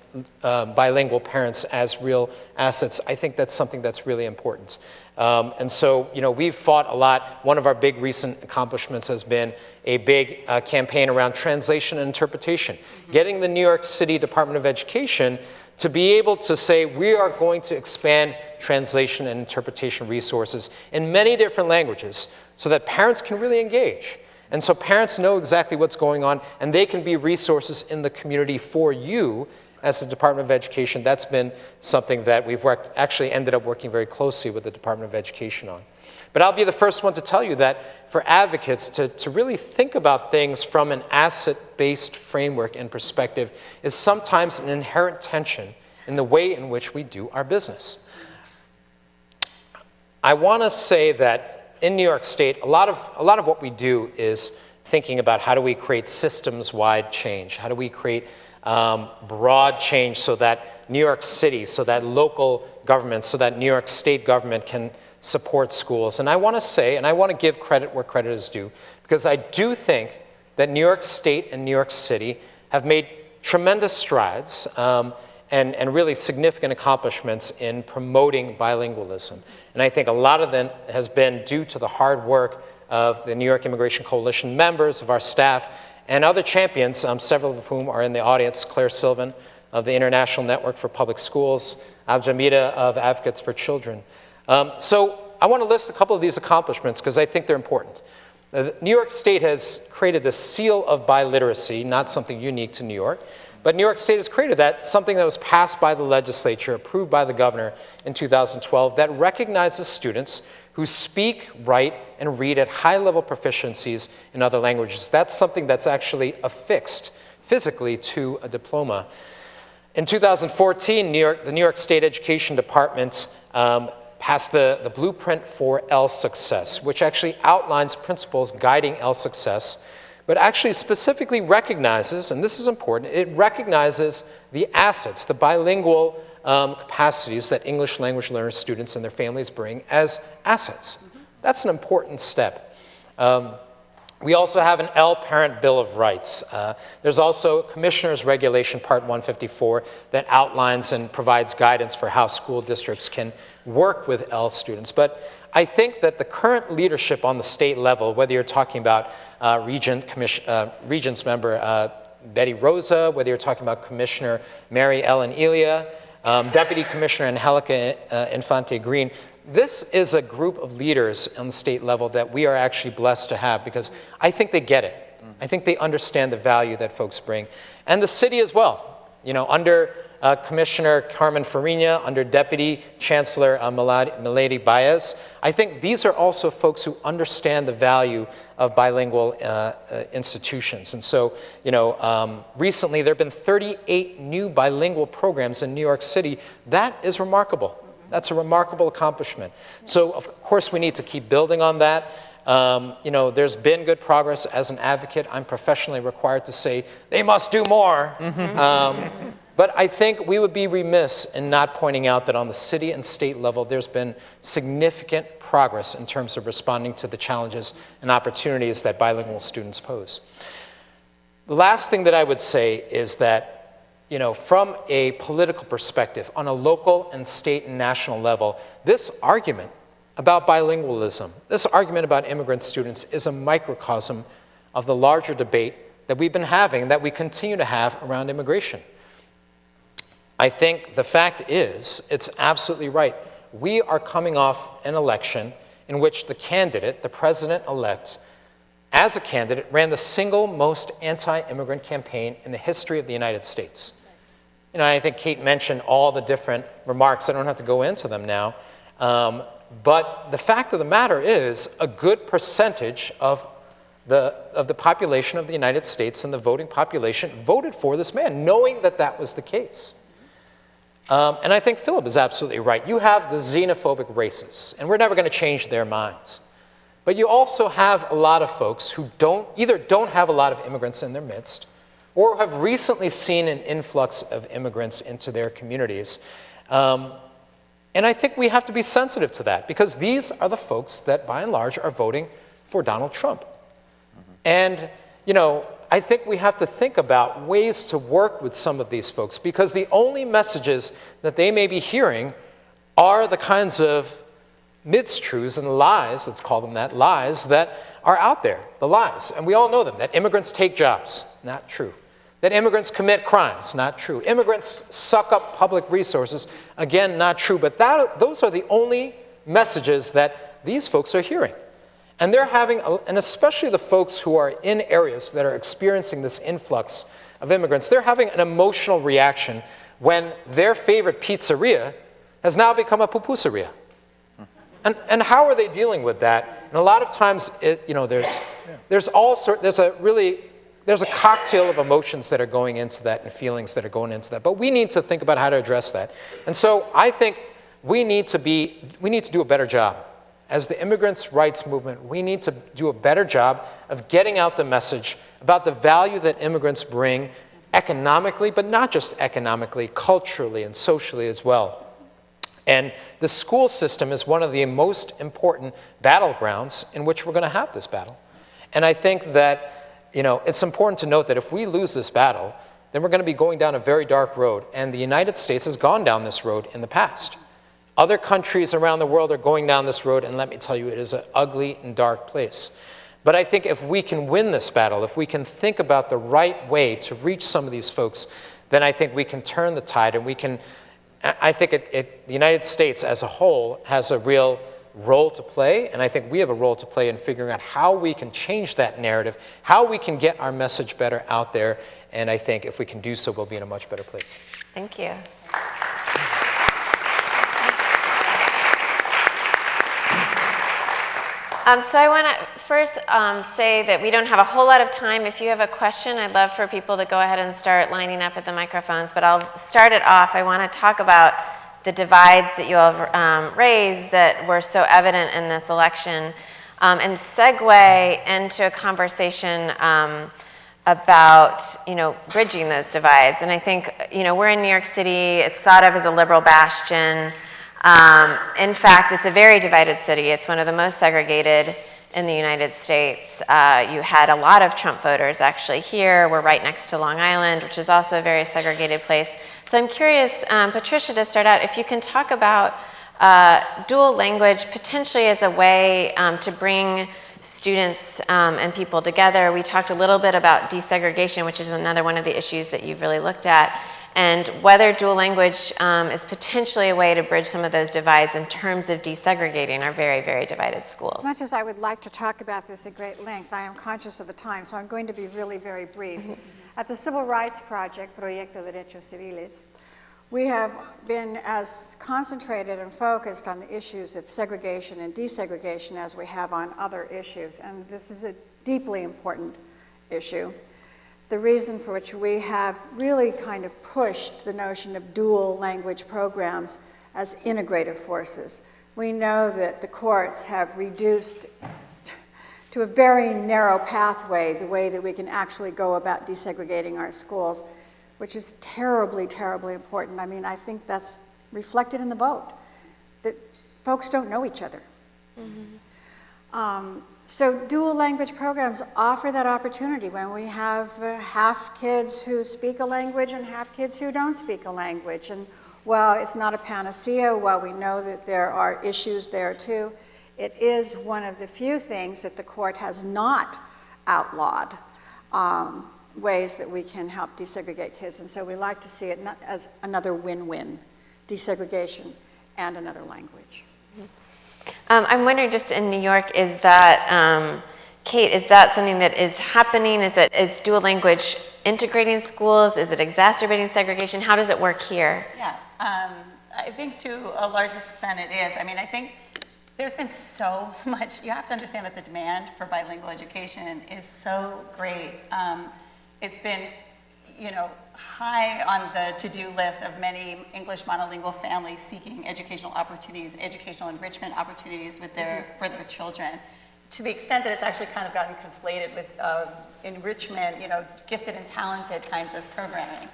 bilingual parents as real assets, I think that's something that's really important. And so, we've fought a lot. One of our big recent accomplishments has been a big campaign around translation and interpretation, getting the New York City Department of Education to be able to say, we are going to expand translation and interpretation resources in many different languages so that parents can really engage. And so parents know exactly what's going on, and they can be resources in the community for you as the Department of Education. That's been something that we've actually ended up working very closely with the Department of Education on. But I'll be the first one to tell you that for advocates to really think about things from an asset-based framework and perspective is sometimes an inherent tension in the way in which we do our business. I want to say that in New York State, a lot of what we do is thinking about how do we create systems-wide change? How do we create broad change so that New York City, so that local governments, so that New York State government can support schools? And I want to say, and I want to give credit where credit is due, because I do think that New York State and New York City have made tremendous strides and really significant accomplishments in promoting bilingualism. And I think a lot of that has been due to the hard work of the New York Immigration Coalition members, of our staff, and other champions, several of whom are in the audience: Claire Sylvan of the International Network for Public Schools, Abjamida of Advocates for Children. So I want to list a couple of these accomplishments because I think they're important. New York State has created this seal of biliteracy, not something unique to New York, But New York State has created that, something that was passed by the legislature, approved by the governor in 2012, that recognizes students who speak, write, and read at high-level proficiencies in other languages. That's something that's actually affixed physically to a diploma. In 2014, the New York State Education Department passed the Blueprint for L Success, which actually outlines principles guiding L success, but actually specifically recognizes, and this is important, it recognizes the assets, the bilingual capacities that English language learners, students, and their families bring as assets. That's an important step. We also have an L Parent Bill of Rights. There's also Commissioner's Regulation Part 154 that outlines and provides guidance for how school districts can work with L students. But I think that the current leadership on the state level, whether you're talking about Regents member Betty Rosa, whether you're talking about Commissioner Mary Ellen Elia, Deputy Commissioner Angelica Infante Green, this is a group of leaders on the state level that we are actually blessed to have, because I think they get it. I think they understand the value that folks bring. And the city as well. You know, under Commissioner Carmen Farina, under Deputy Chancellor Milady Baez, I think these are also folks who understand the value of bilingual institutions. And so, you know, recently there have been 38 new bilingual programs in New York City. That is remarkable. That's a remarkable accomplishment. So, of course, we need to keep building on that. You know, there's been good progress. As an advocate, I'm professionally required to say, they must do more. But I think we would be remiss in not pointing out that on the city and state level, there's been significant progress in terms of responding to the challenges and opportunities that bilingual students pose. The last thing that I would say is that, you know, from a political perspective, on a local and state and national level, this argument about bilingualism, this argument about immigrant students is a microcosm of the larger debate that we've been having, that we continue to have around immigration. I think the fact is, it's absolutely right. We are coming off an election in which the candidate, the president-elect, as a candidate, ran the single most anti-immigrant campaign in the history of the United States. You know, I think Kate mentioned all the different remarks. I don't have to go into them now. But the fact of the matter is, a good percentage of the population of the United States and the voting population voted for this man, knowing that that was the case. And I think Philip is absolutely right. You have the xenophobic racists, and we're never going to change their minds. But you also have a lot of folks who either don't have a lot of immigrants in their midst, or have recently seen an influx of immigrants into their communities. And I think we have to be sensitive to that, because these are the folks that, by and large, are voting for Donald Trump. And, you know, I think we have to think about ways to work with some of these folks, because the only messages that they may be hearing are the kinds of mistruths and lies, let's call them that, lies that are out there, the lies. And we all know them, that immigrants take jobs, not true. That immigrants commit crimes, not true. Immigrants suck up public resources, again, not true. But those are the only messages that these folks are hearing. And they're having, and especially the folks who are in areas that are experiencing this influx of immigrants, they're having an emotional reaction when their favorite pizzeria has now become a pupuseria. And how are they dealing with that? And a lot of times, you know, there's a cocktail of emotions that are going into that and feelings that are going into that. But we need to think about how to address that. And so I think we need to do a better job. As the immigrants' rights movement, we need to do a better job of getting out the message about the value that immigrants bring economically, but not just economically, culturally and socially as well. And the school system is one of the most important battlegrounds in which we're going to have this battle. And I think that, you know, it's important to note that if we lose this battle, then we're going to be going down a very dark road. And the United States has gone down this road in the past. Other countries around the world are going down this road, and let me tell you, it is an ugly and dark place. But I think if we can win this battle, if we can think about the right way to reach some of these folks, then I think we can turn the tide, and we can, I think the United States as a whole has a real role to play, and I think we have a role to play in figuring out how we can change that narrative, how we can get our message better out there, and I think if we can do so, we'll be in a much better place. Thank you. So I want to first say that we don't have a whole lot of time. If you have a question, I'd love for people to go ahead and start lining up at the microphones, but I'll start it off. I want to talk about the divides that you all raised that were so evident in this election, and segue into a conversation about, bridging those divides. And I think, we're in New York City. It's thought of as a liberal bastion. In fact, it's a very divided city. It's one of the most segregated in the United States. You had a lot of Trump voters actually here. We're right next to Long Island, which is also a very segregated place. So I'm curious, Patricia, to start out, if you can talk about dual language potentially as a way to bring students and people together. We talked a little bit about desegregation, which is another one of the issues that you've really looked at, and whether dual language is potentially a way to bridge some of those divides in terms of desegregating our very, very divided schools. As much as I would like to talk about this at great length, I am conscious of the time, so I'm going to be really very brief. At the Civil Rights Project, Proyecto de Derechos Civiles, we have been as concentrated and focused on the issues of segregation and desegregation as we have on other issues, and this is a deeply important issue. The reason for which we have really kind of pushed the notion of dual language programs as integrative forces. We know that the courts have reduced to a very narrow pathway the way that we can actually go about desegregating our schools, which is terribly, terribly important. I mean, I think that's reflected in the vote, that folks don't know each other. So dual language programs offer that opportunity when we have half kids who speak a language and half kids who don't speak a language. And while it's not a panacea, while we know that there are issues there too, it is one of the few things that the court has not outlawed, ways that we can help desegregate kids. And so we like to see it not as another win-win, desegregation and another language. I'm wondering, just in New York, is that, Kate, is that something that is happening? Is dual language integrating schools? Is it exacerbating segregation? How does it work here? Yeah, I think to a large extent it is. I mean, I think there's been so much. You have to understand that the demand for bilingual education is so great. It's been, high on the to-do list of many English monolingual families seeking educational opportunities, educational enrichment opportunities for their children, to the extent that it's actually kind of gotten conflated with enrichment, gifted and talented kinds of programming.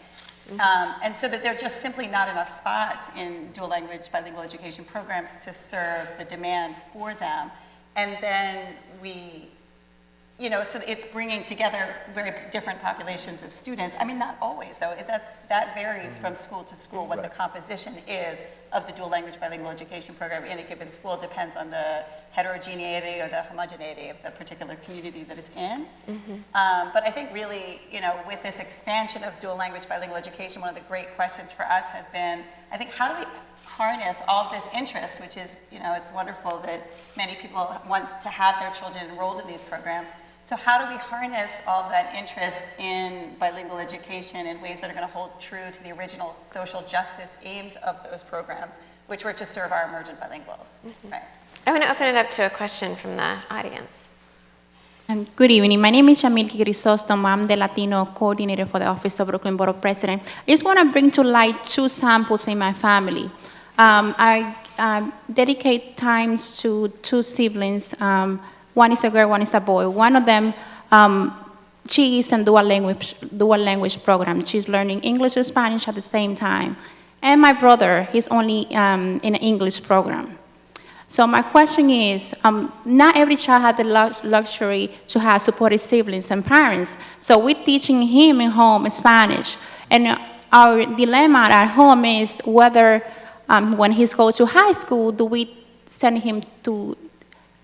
And so that there are just simply not enough spots in dual language bilingual education programs to serve the demand for them. And then so it's bringing together very different populations of students. I mean, not always, though. That varies from school to school. What the composition is of the dual language bilingual education program in a given school depends on the heterogeneity or the homogeneity of the particular community that it's in. But I think really, with this expansion of dual language bilingual education, one of the great questions for us has been, I think, how do we harness all of this interest, which is, it's wonderful that many people want to have their children enrolled in these programs. So how do we harness all of that interest in bilingual education in ways that are going to hold true to the original social justice aims of those programs, which were to serve our emergent bilinguals? Right. I want to open it up to a question from the audience. Good evening. My name is Shamilki Grisostom. I'm the Latino coordinator for the Office of Brooklyn Borough President. I just want to bring to light two samples in my family. I dedicate times to two siblings. One is a girl, one is a boy. One of them, she is in dual language program. She's learning English and Spanish at the same time. And my brother, he's only in an English program. So my question is, not every child has the luxury to have supportive siblings and parents. So we're teaching him at home in Spanish. And our dilemma at home is whether when he goes to high school, do we send him to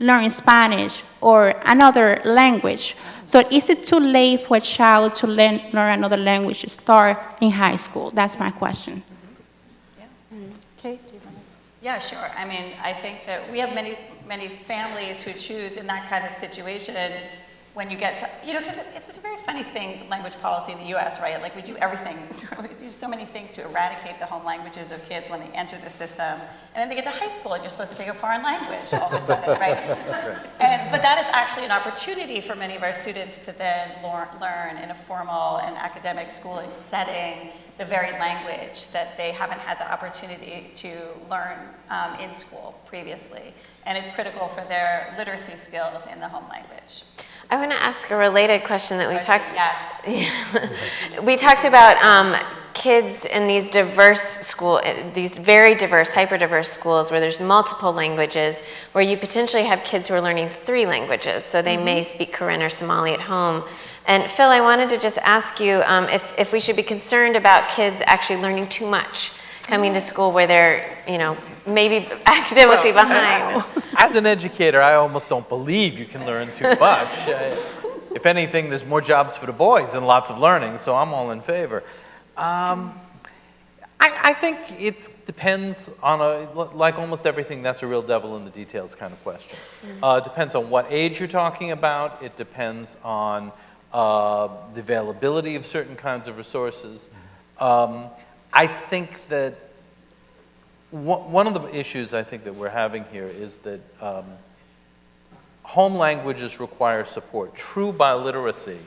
learn Spanish or another language? So is it too late for a child to learn another language to start in high school? That's my question. Kate, do you want to? Yeah, sure. I mean, I think that we have many families who choose in that kind of situation when you get to, because it's a very funny thing, language policy in the US, right? Like we do everything, we do so many things to eradicate the home languages of kids when they enter the system. And then they get to high school and you're supposed to take a foreign language all of a sudden, right? But that is actually an opportunity for many of our students to then learn in a formal and academic schooling setting the very language that they haven't had the opportunity to learn in school previously. And it's critical for their literacy skills in the home language. I want to ask a related question that we talked. Yes. We talked about kids in these these very diverse, hyper-diverse schools where there's multiple languages, where you potentially have kids who are learning 3 languages, so they may speak Karen or Somali at home. And Phil, I wanted to just ask you if we should be concerned about kids actually learning too much, coming to school where they're, maybe academically behind. As an educator, I almost don't believe you can learn too much. If anything, there's more jobs for the boys and lots of learning, so I'm all in favor. I think it depends on, like almost everything, that's a real devil in the details kind of question. It depends on what age you're talking about. It depends on the availability of certain kinds of resources. I think that one of the issues I think that we're having here is that home languages require support. True biliteracy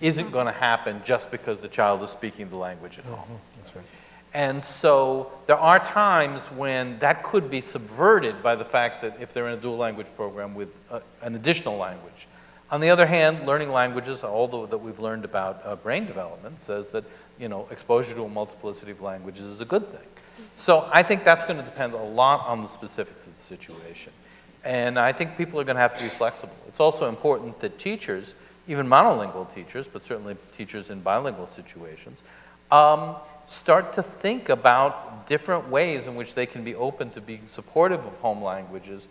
isn't going to happen just because the child is speaking the language at home. That's right. And so there are times when that could be subverted by the fact that if they're in a dual language program with an additional language. On the other hand, learning languages, although that we've learned about brain development, says that exposure to a multiplicity of languages is a good thing. So I think that's going to depend a lot on the specifics of the situation. And I think people are going to have to be flexible. It's also important that teachers, even monolingual teachers, but certainly teachers in bilingual situations, start to think about different ways in which they can be open to being supportive of home languages,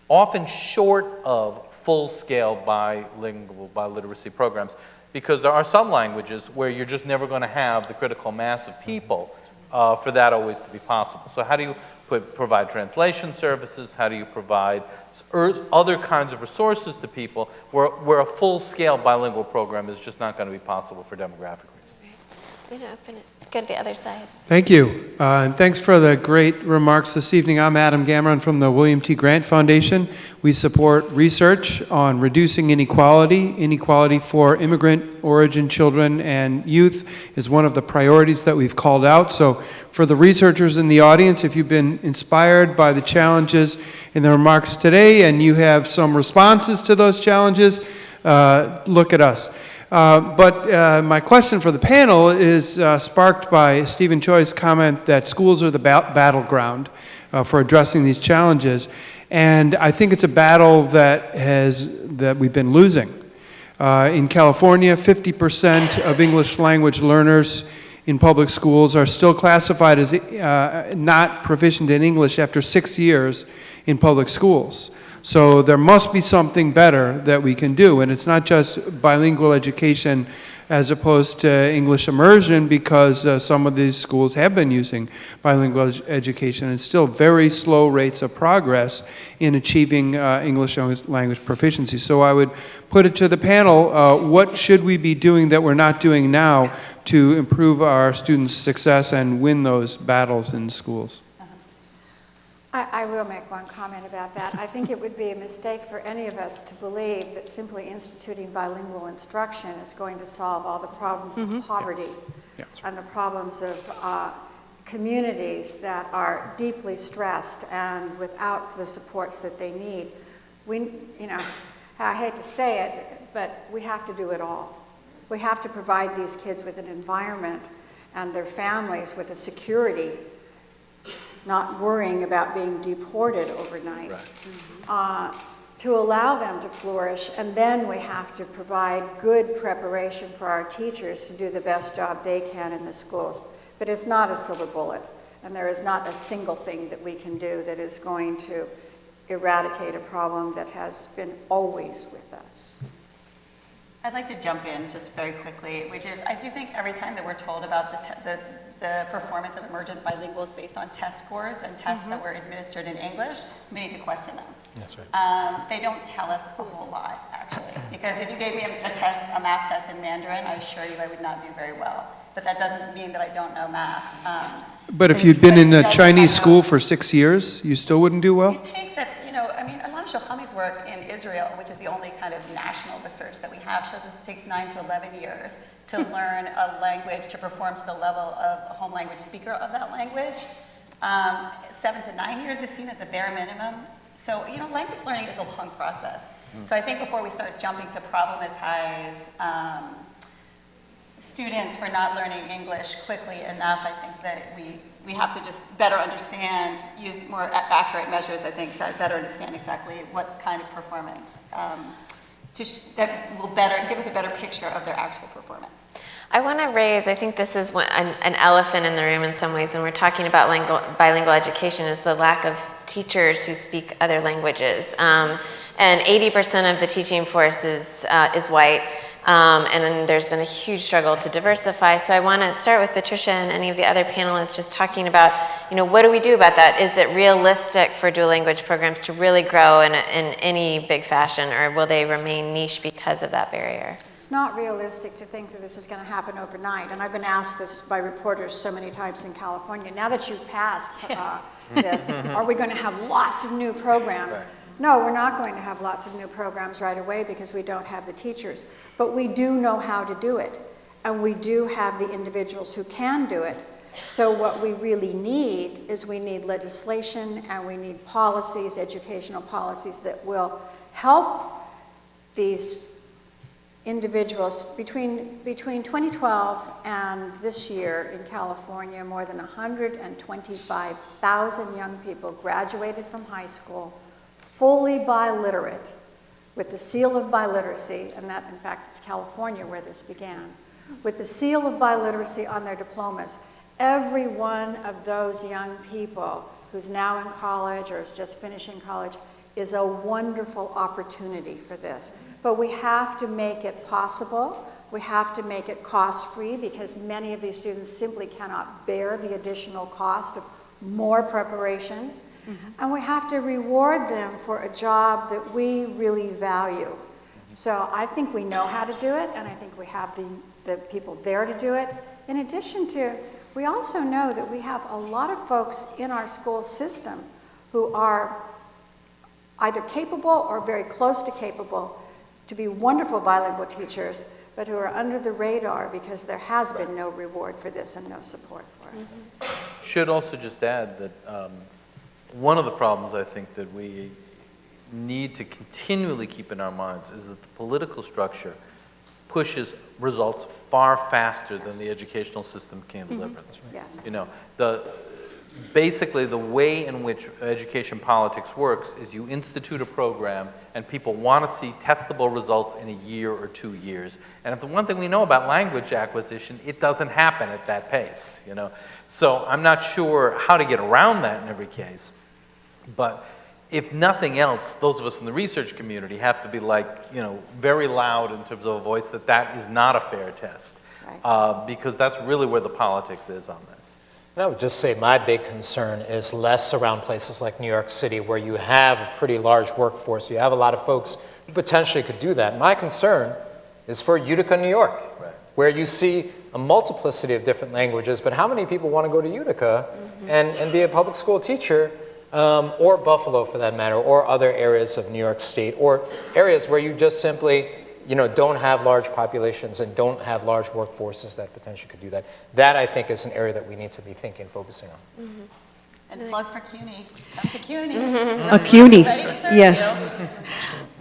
often short of full-scale bilingual biliteracy programs, because there are some languages where you're just never going to have the critical mass of people for that always to be possible. So how do you provide translation services? How do you provide other kinds of resources to people where a full-scale bilingual program is just not going to be possible for demographic reasons? I'm going to open it. Go to the other side. Thank you. And thanks for the great remarks this evening. I'm Adam Gamron from the William T. Grant Foundation. We support research on reducing inequality. Inequality for immigrant origin children and youth is one of the priorities that we've called out. So for the researchers in the audience, if you've been inspired by the challenges in the remarks today and you have some responses to those challenges, look at us. But my question for the panel is sparked by Stephen Choi's comment that schools are the battleground for addressing these challenges. And I think it's a battle that we've been losing. In California, 50% of English language learners in public schools are still classified as not proficient in English after 6 years in public schools. So there must be something better that we can do, and it's not just bilingual education as opposed to English immersion, because some of these schools have been using bilingual education and still very slow rates of progress in achieving English language proficiency. So I would put it to the panel, what should we be doing that we're not doing now to improve our students' success and win those battles in schools? I will make one comment about that. I think it would be a mistake for any of us to believe that simply instituting bilingual instruction is going to solve all the problems of poverty and the problems of communities that are deeply stressed and without the supports that they need. I hate to say it, but we have to do it all. We have to provide these kids with an environment and their families with a security, not worrying about being deported overnight, to allow them to flourish. And then we have to provide good preparation for our teachers to do the best job they can in the schools. But it's not a silver bullet, and there is not a single thing that we can do that is going to eradicate a problem that has been always with us. I'd like to jump in just very quickly, which is I do think every time that we're told about the performance of emergent bilinguals based on test scores and tests that were administered in English, we need to question them. That's right. They don't tell us a whole lot, actually, because if you gave me a math test in Mandarin, I assure you I would not do very well. But that doesn't mean that I don't know math. But if you'd been in a Chinese school for 6 years, you still wouldn't do well? It takes a, Alon Shohami's work in Israel, which is the only kind of national research that we have, shows us it takes 9 to 11 years to learn a language, to perform to the level of a home language speaker of that language. 7 to 9 years is seen as a bare minimum. So, language learning is a long process. So I think before we start jumping to problematize students for not learning English quickly enough, I think that we have to just better understand, use more accurate measures, I think, to better understand exactly what kind of performance that will give us a better picture of their actual performance. I want to raise, I think this is an elephant in the room in some ways when we're talking about bilingual education, is the lack of teachers who speak other languages. And 80% of the teaching force is white. And then there's been a huge struggle to diversify. So I want to start with Patricia and any of the other panelists just talking about, what do we do about that? Is it realistic for dual language programs to really grow in any big fashion, or will they remain niche because of that barrier? It's not realistic to think that this is going to happen overnight. And I've been asked this by reporters so many times in California. Now that you've passed this, are we going to have lots of new programs? Right. No, we're not going to have lots of new programs right away because we don't have the teachers. But we do know how to do it. And we do have the individuals who can do it. So what we really need is we need legislation and we need policies, educational policies that will help these individuals. Between 2012 and this year in California, more than 125,000 young people graduated from high school fully biliterate, with the seal of biliteracy, and that, in fact, is California where this began, with the seal of biliteracy on their diplomas. Every one of those young people who's now in college or is just finishing college is a wonderful opportunity for this. But we have to make it possible. We have to make it cost-free because many of these students simply cannot bear the additional cost of more preparation. And we have to reward them for a job that we really value. So I think we know how to do it, and I think we have the people there to do it. In addition to, we also know that we have a lot of folks in our school system who are either capable or very close to capable to be wonderful bilingual teachers, but who are under the radar because there has been no reward for this and no support for it. Should also just add that one of the problems I think that we need to continually keep in our minds is that the political structure pushes results far faster than the educational system can deliver. Yes. Basically the way in which education politics works is you institute a program and people want to see testable results in a year or 2 years. And if the one thing we know about language acquisition, it doesn't happen at that pace, So I'm not sure how to get around that in every case. But if nothing else, those of us in the research community have to be very loud in terms of a voice that is not a fair test. Right. Because that's really where the politics is on this. And I would just say my big concern is less around places like New York City where you have a pretty large workforce. You have a lot of folks who potentially could do that. My concern is for Utica, New York, right, where you see a multiplicity of different languages, but how many people want to go to Utica and be a public school teacher? Or Buffalo for that matter, or other areas of New York State, or areas where you just simply, don't have large populations and don't have large workforces that potentially could do that. That, I think, is an area that we need to be focusing on. And plug for CUNY. Come to CUNY. CUNY, yes.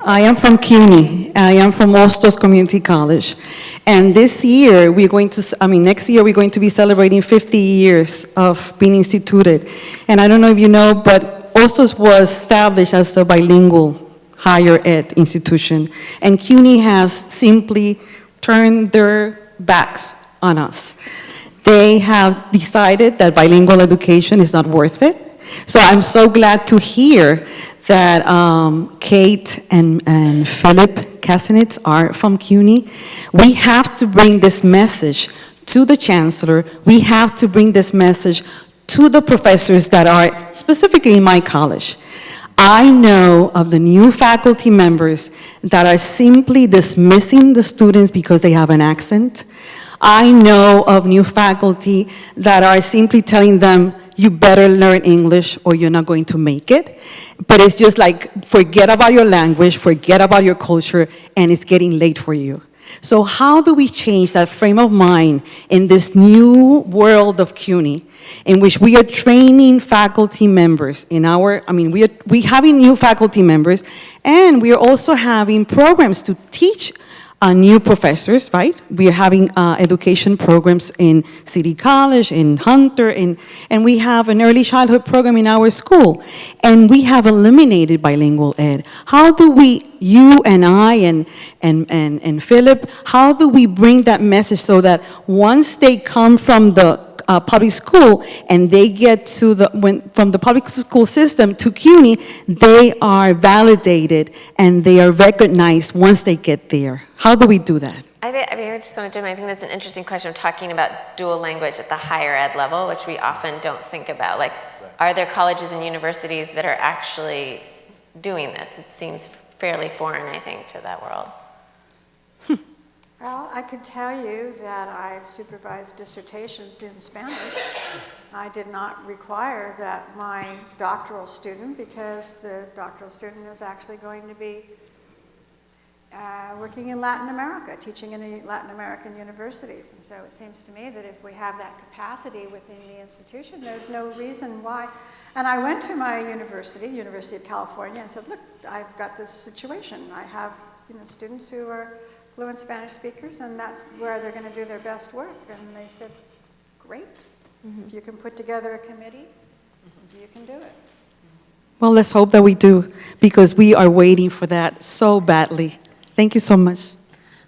I am from CUNY. I am from Ostos Community College. And this year, next year, we're going to be celebrating 50 years of being instituted. And I don't know if you know, but Ostos was established as a bilingual higher ed institution. And CUNY has simply turned their backs on us. They have decided that bilingual education is not worth it. So I'm so glad to hear that Kate and Philip Casanets are from CUNY. We have to bring this message to the chancellor. We have to bring this message to the professors that are specifically in my college. I know of the new faculty members that are simply dismissing the students because they have an accent. I know of new faculty that are simply telling them, you better learn English or you're not going to make it. But it's just like, forget about your language, forget about your culture, and it's getting late for you. So how do we change that frame of mind in this new world of CUNY, in which we are training faculty members in our, we're having new faculty members, and we are also having programs to teach new professors, right? We are having education programs in City College, in Hunter, and we have an early childhood program in our school. And we have eliminated bilingual ed. How do we, you and I and Philip, how do we bring that message so that once they come from the public school and they get to from the public school system to CUNY, they are validated and they are recognized once they get there? How do we do that? I just want to jump in. I think that's an interesting question of talking about dual language at the higher ed level, which we often don't think about. Like, are there colleges and universities that are actually doing this? It seems fairly foreign, I think, to that world. Well, I could tell you that I've supervised dissertations in Spanish. I did not require that my doctoral student, because the doctoral student is actually going to be working in Latin America, teaching in Latin American universities. And so it seems to me that if we have that capacity within the institution, there's no reason why. And I went to my university, University of California, and said, look, I've got this situation. I have students who are fluent Spanish speakers, and that's where they're going to do their best work. And they said, great. If you can put together a committee, you can do it. Well, let's hope that we do, because we are waiting for that so badly. Thank you so much.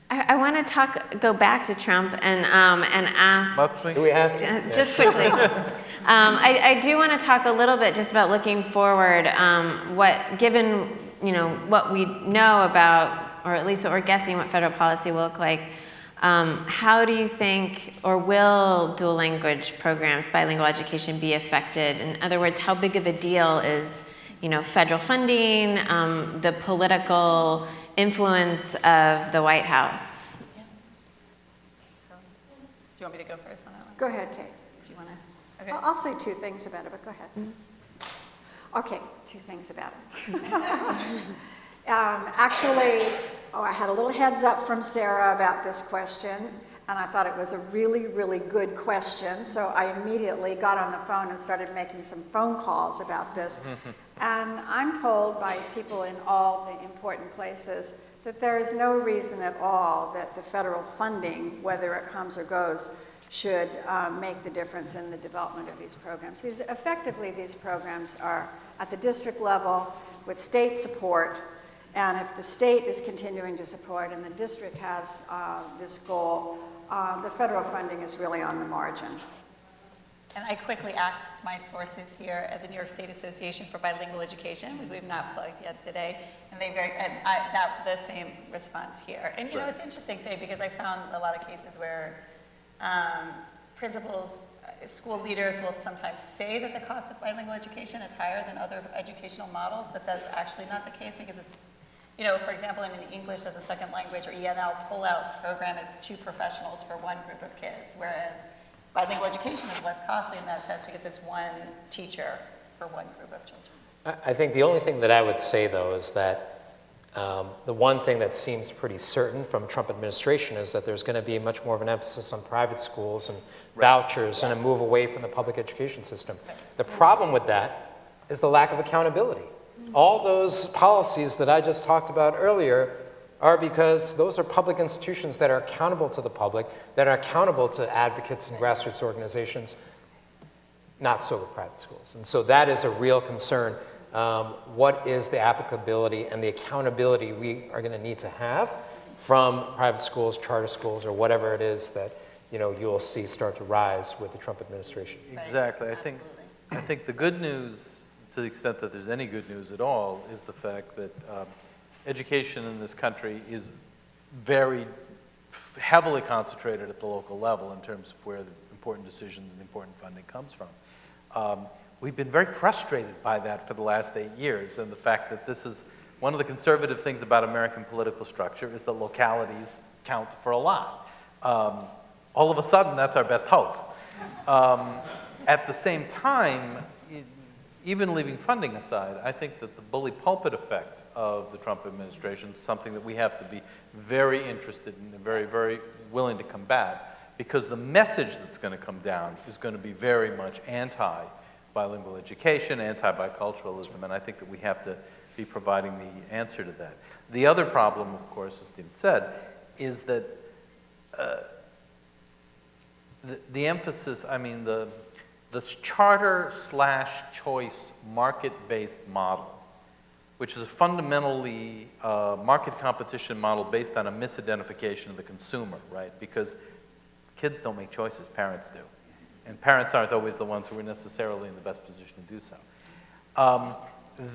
I want to go back to Trump and ask. Must we? Do we have to? Just quickly. I do want to talk a little bit just about looking forward. Given what we know about, or at least what we're guessing what federal policy will look like, how do you think, or will dual language programs, bilingual education be affected? In other words, how big of a deal is federal funding, the political influence of the White House? Do you want me to go first on that one? Go ahead, Kate. Do you want to? Okay. I'll say two things about it, but go ahead. Okay, two things about it. Actually, I had a little heads up from Sarah about this question, and I thought it was a really, really good question. So I immediately got on the phone and started making some phone calls about this. And I'm told by people in all the important places that there is no reason at all that the federal funding, whether it comes or goes, should make the difference in the development of these programs. Effectively, these programs are at the district level with state support. And if the state is continuing to support and the district has this goal, the federal funding is really on the margin. And I quickly asked my sources here at the New York State Association for Bilingual Education, which we've not plugged yet today, and the same response here. And it's an interesting thing because I found a lot of cases where principals, school leaders will sometimes say that the cost of bilingual education is higher than other educational models, but that's actually not the case because it's, for example, in an English as a second language or ENL pull-out program, it's 2 professionals for one group of kids, whereas bilingual education is less costly in that sense because it's 1 teacher for one group of children. I think the only thing that I would say, though, is that the one thing that seems pretty certain from Trump administration is that there's going to be much more of an emphasis on private schools and vouchers and a move away from the public education system. The problem with that is the lack of accountability. All those policies that I just talked about earlier are because those are public institutions that are accountable to the public, that are accountable to advocates and grassroots organizations, not so with private schools. And so that is a real concern. What is the applicability and the accountability we are going to need to have from private schools, charter schools, or whatever it is that you'll see start to rise with the Trump administration? Exactly. I think the good news, to the extent that there's any good news at all, is the fact that education in this country is very heavily concentrated at the local level in terms of where the important decisions and the important funding comes from. We've been very frustrated by that for the last 8 years, and the fact that this is one of the conservative things about American political structure is that localities count for a lot. All of a sudden, that's our best hope. At the same time, even leaving funding aside, I think that the bully pulpit effect of the Trump administration is something that we have to be very interested in and very, very willing to combat, because the message that's going to come down is going to be very much anti-bilingual education, anti-biculturalism, and I think that we have to be providing the answer to that. The other problem, of course, as Steve said, is that the emphasis, I mean, the charter/choice market-based model, which is a fundamentally market competition model based on a misidentification of the consumer, right? Because kids don't make choices, parents do. And parents aren't always the ones who are necessarily in the best position to do so.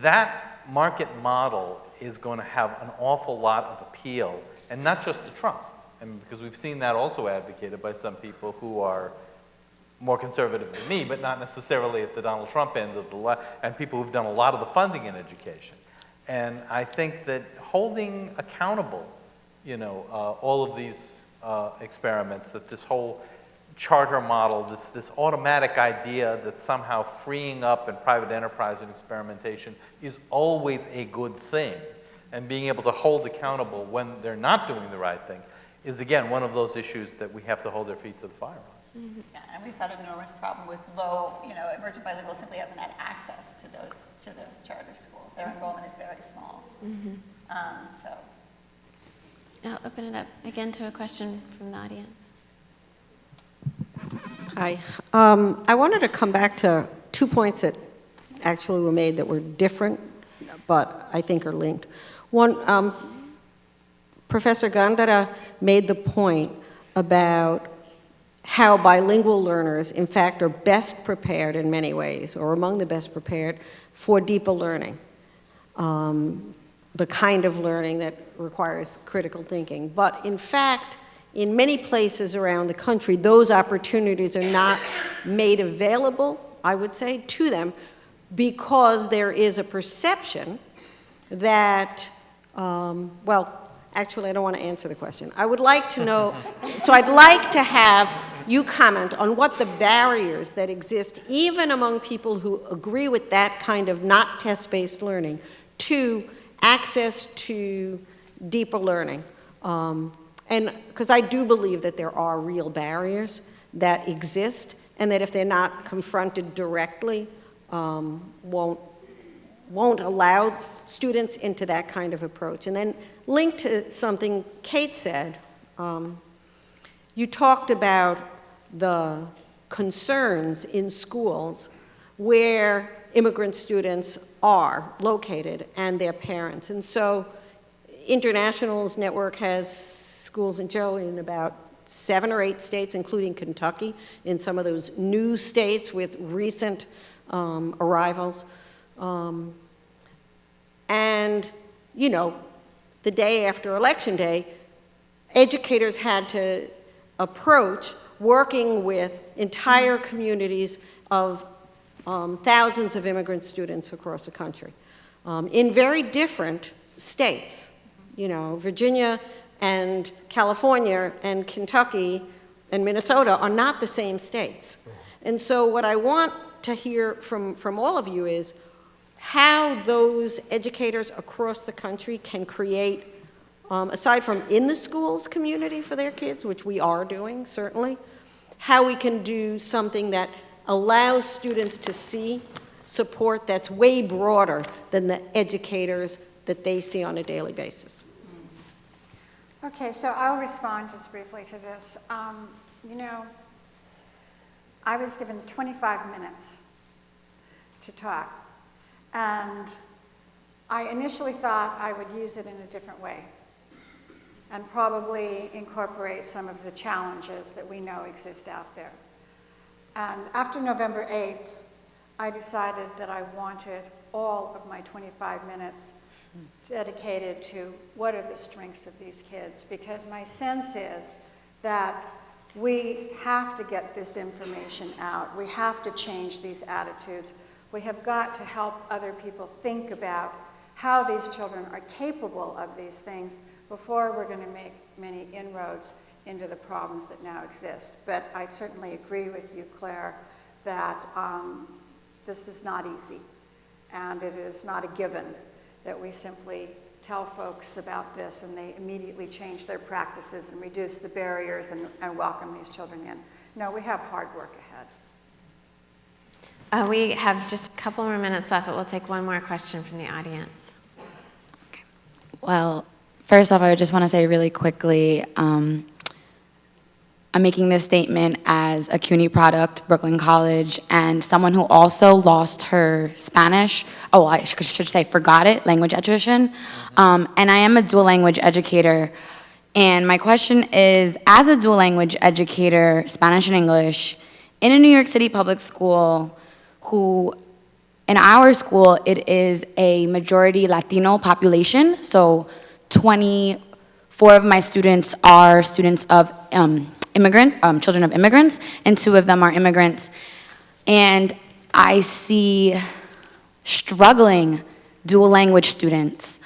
That market model is going to have an awful lot of appeal, and not just to Trump. I mean, because we've seen that also advocated by some people who are more conservative than me, but not necessarily at the Donald Trump end of the left, and people who've done a lot of the funding in education. And I think that holding accountable, all of these experiments, that this whole charter model, this automatic idea that somehow freeing up in private enterprise and experimentation is always a good thing, and being able to hold accountable when they're not doing the right thing, is again one of those issues that we have to hold their feet to the fire on. Mm-hmm. Yeah, and we've had an enormous problem with emergent bilinguals simply haven't had access to those charter schools. Their enrollment is very small. Mm-hmm. So I'll open it up again to a question from the audience. Hi. I wanted to come back to 2 points that actually were made that were different, but I think are linked. One, Professor Gándara made the point about how bilingual learners, in fact, are best prepared in many ways, or among the best prepared, for deeper learning, the kind of learning that requires critical thinking. But in fact, in many places around the country, those opportunities are not made available, I would say, to them, because there is a perception that, actually, I don't want to answer the question. I would like to know, so I'd like to have you comment on what the barriers that exist, even among people who agree with that kind of not test-based learning, to access to deeper learning. And because I do believe that there are real barriers that exist, and that if they're not confronted directly, won't allow students into that kind of approach. And then linked to something Kate said, you talked about the concerns in schools where immigrant students are located and their parents. And so International's network has schools in about 7 or 8 states, including Kentucky, in some of those new states with recent arrivals. And, the day after Election Day, educators had to approach working with entire communities of thousands of immigrant students across the country in very different states. Virginia and California and Kentucky and Minnesota are not the same states. And so what I want to hear from all of you is how those educators across the country can create, aside from in the schools community for their kids, which we are doing, certainly, how we can do something that allows students to see support that's way broader than the educators that they see on a daily basis. Okay, so I'll respond just briefly to this. I was given 25 minutes to talk, and I initially thought I would use it in a different way and probably incorporate some of the challenges that we know exist out there. And after November 8th, I decided that I wanted all of my 25 minutes dedicated to what are the strengths of these kids, because my sense is that we have to get this information out. We have to change these attitudes. We have got to help other people think about how these children are capable of these things before we're going to make many inroads into the problems that now exist. But I certainly agree with you, Claire, that this is not easy, and it is not a given that we simply tell folks about this and they immediately change their practices and reduce the barriers and welcome these children in. No, we have hard work ahead. We have just a couple more minutes left, but we'll take one more question from the audience. Well, first off, I just want to say really quickly, I'm making this statement as a CUNY product, Brooklyn College, and someone who also lost her Spanish, I should say forgot it, language education. And I am a dual language educator. And my question is, as a dual language educator, Spanish and English, in a New York City public school, in our school, it is a majority Latino population, so 24 of my students are students of children of immigrants, and 2 of them are immigrants. And I see struggling dual language students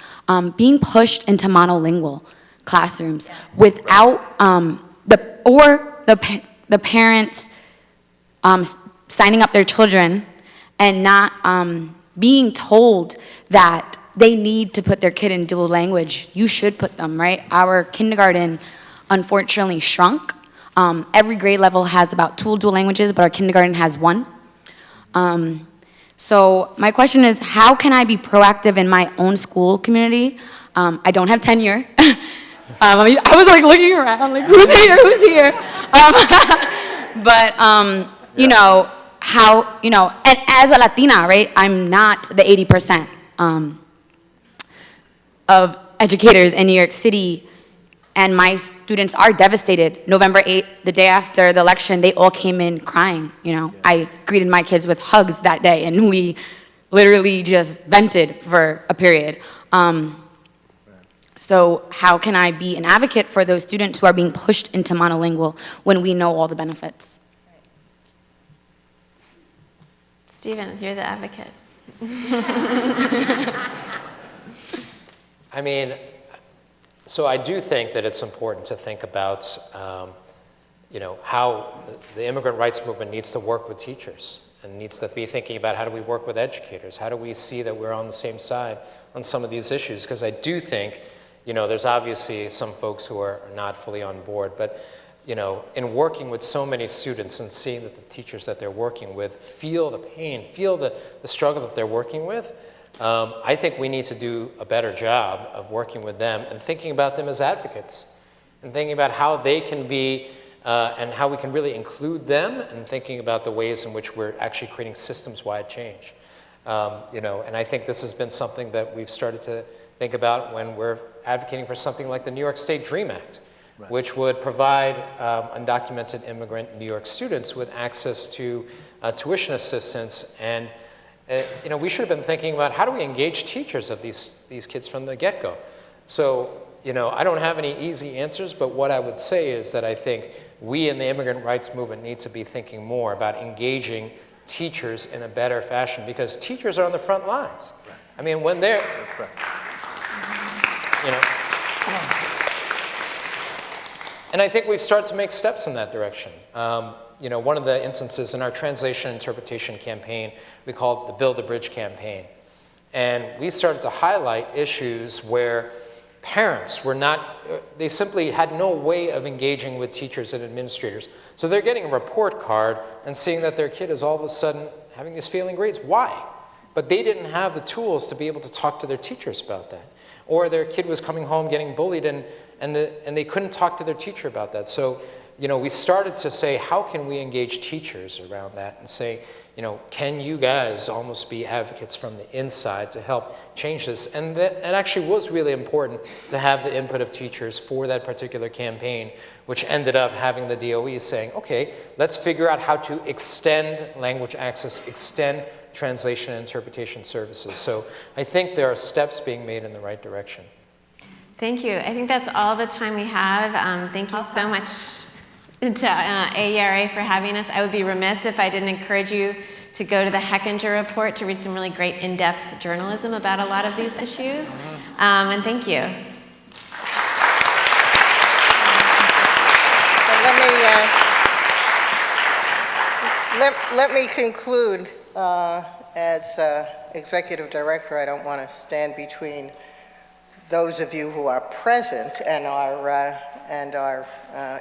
being pushed into monolingual classrooms without the parents signing up their children and not being told that they need to put their kid in dual language. You should put them, right? Our kindergarten unfortunately shrunk. Every grade level has about 2 dual languages, but our kindergarten has 1. So my question is, how can I be proactive in my own school community? I don't have tenure. I was like looking around, like who's here? You know, and as a Latina, right, I'm not the 80% of educators in New York City. And my students are devastated. November 8th, the day after the election, they all came in crying, you know. I greeted my kids with hugs that day, and we literally just vented for a period. So how can I be an advocate for those students who are being pushed into monolingual when we know all the benefits? Stephen, you're the advocate. I mean, so I do think that it's important to think about, how the immigrant rights movement needs to work with teachers and needs to be thinking about how do we work with educators? How do we see that we're on the same side on some of these issues? Because I do think, there's obviously some folks who are not fully on board, but, in working with so many students and seeing that the teachers that they're working with feel the pain, feel the struggle that they're working with, I think we need to do a better job of working with them and thinking about them as advocates and thinking about how they can be and how we can really include them and thinking about the ways in which we're actually creating systems-wide change. And I think this has been something that we've started to think about when we're advocating for something like the New York State DREAM Act, which would provide undocumented immigrant New York students with access to tuition assistance. And we should have been thinking about how do we engage teachers of these kids from the get-go. So, I don't have any easy answers, but what I would say is that I think we in the immigrant rights movement need to be thinking more about engaging teachers in a better fashion, because teachers are on the front lines. I mean, when they're, and I think we've started to make steps in that direction. One of the instances in our translation interpretation campaign, we called the Build a Bridge campaign. And we started to highlight issues where parents were they simply had no way of engaging with teachers and administrators. So they're getting a report card and seeing that their kid is all of a sudden having these failing grades. Why? But they didn't have the tools to be able to talk to their teachers about that. Or their kid was coming home getting bullied and they couldn't talk to their teacher about that. So, we started to say, how can we engage teachers around that and say, can you guys almost be advocates from the inside to help change this? And it actually was really important to have the input of teachers for that particular campaign, which ended up having the DOE saying, okay, let's figure out how to extend language access, extend translation and interpretation services. So I think there are steps being made in the right direction. Thank you. I think that's all the time we have. Thank you so much to AERA for having us. I would be remiss if I didn't encourage you to go to the Hechinger Report to read some really great in-depth journalism about a lot of these issues. And thank you. Let me conclude. As Executive Director, I don't want to stand between those of you who are present and our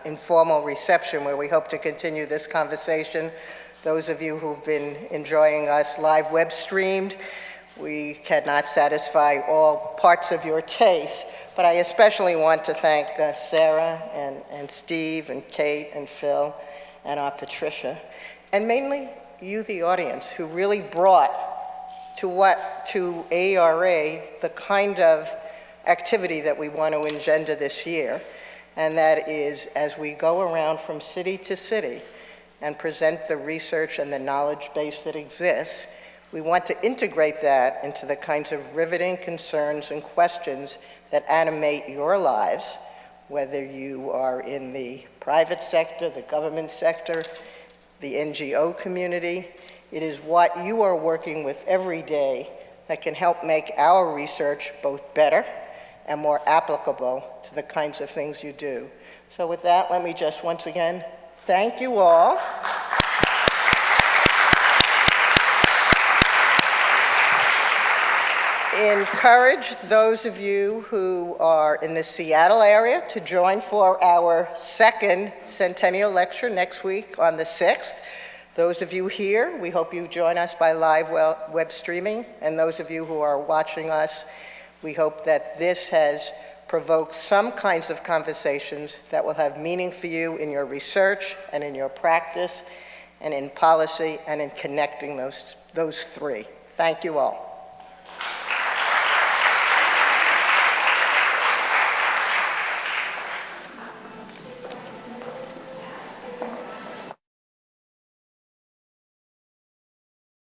informal reception where we hope to continue this conversation. Those of you who've been enjoying us live web streamed, we cannot satisfy all parts of your taste, but I especially want to thank Sarah and Steve and Kate and Phil and our Patricia, and mainly you, the audience, who really brought to AERA the kind of activity that we want to engender this year, and that is as we go around from city to city and present the research and the knowledge base that exists, we want to integrate that into the kinds of riveting concerns and questions that animate your lives, whether you are in the private sector, the government sector, the NGO community. It is what you are working with every day that can help make our research both better and more applicable to the kinds of things you do. So with that, let me just once again thank you all. Encourage those of you who are in the Seattle area to join for our second Centennial lecture next week on the 6th. Those of you here, we hope you join us by live web streaming, and those of you who are watching us, we hope that this has provoked some kinds of conversations that will have meaning for you in your research and in your practice and in policy and in connecting those three. Thank you all.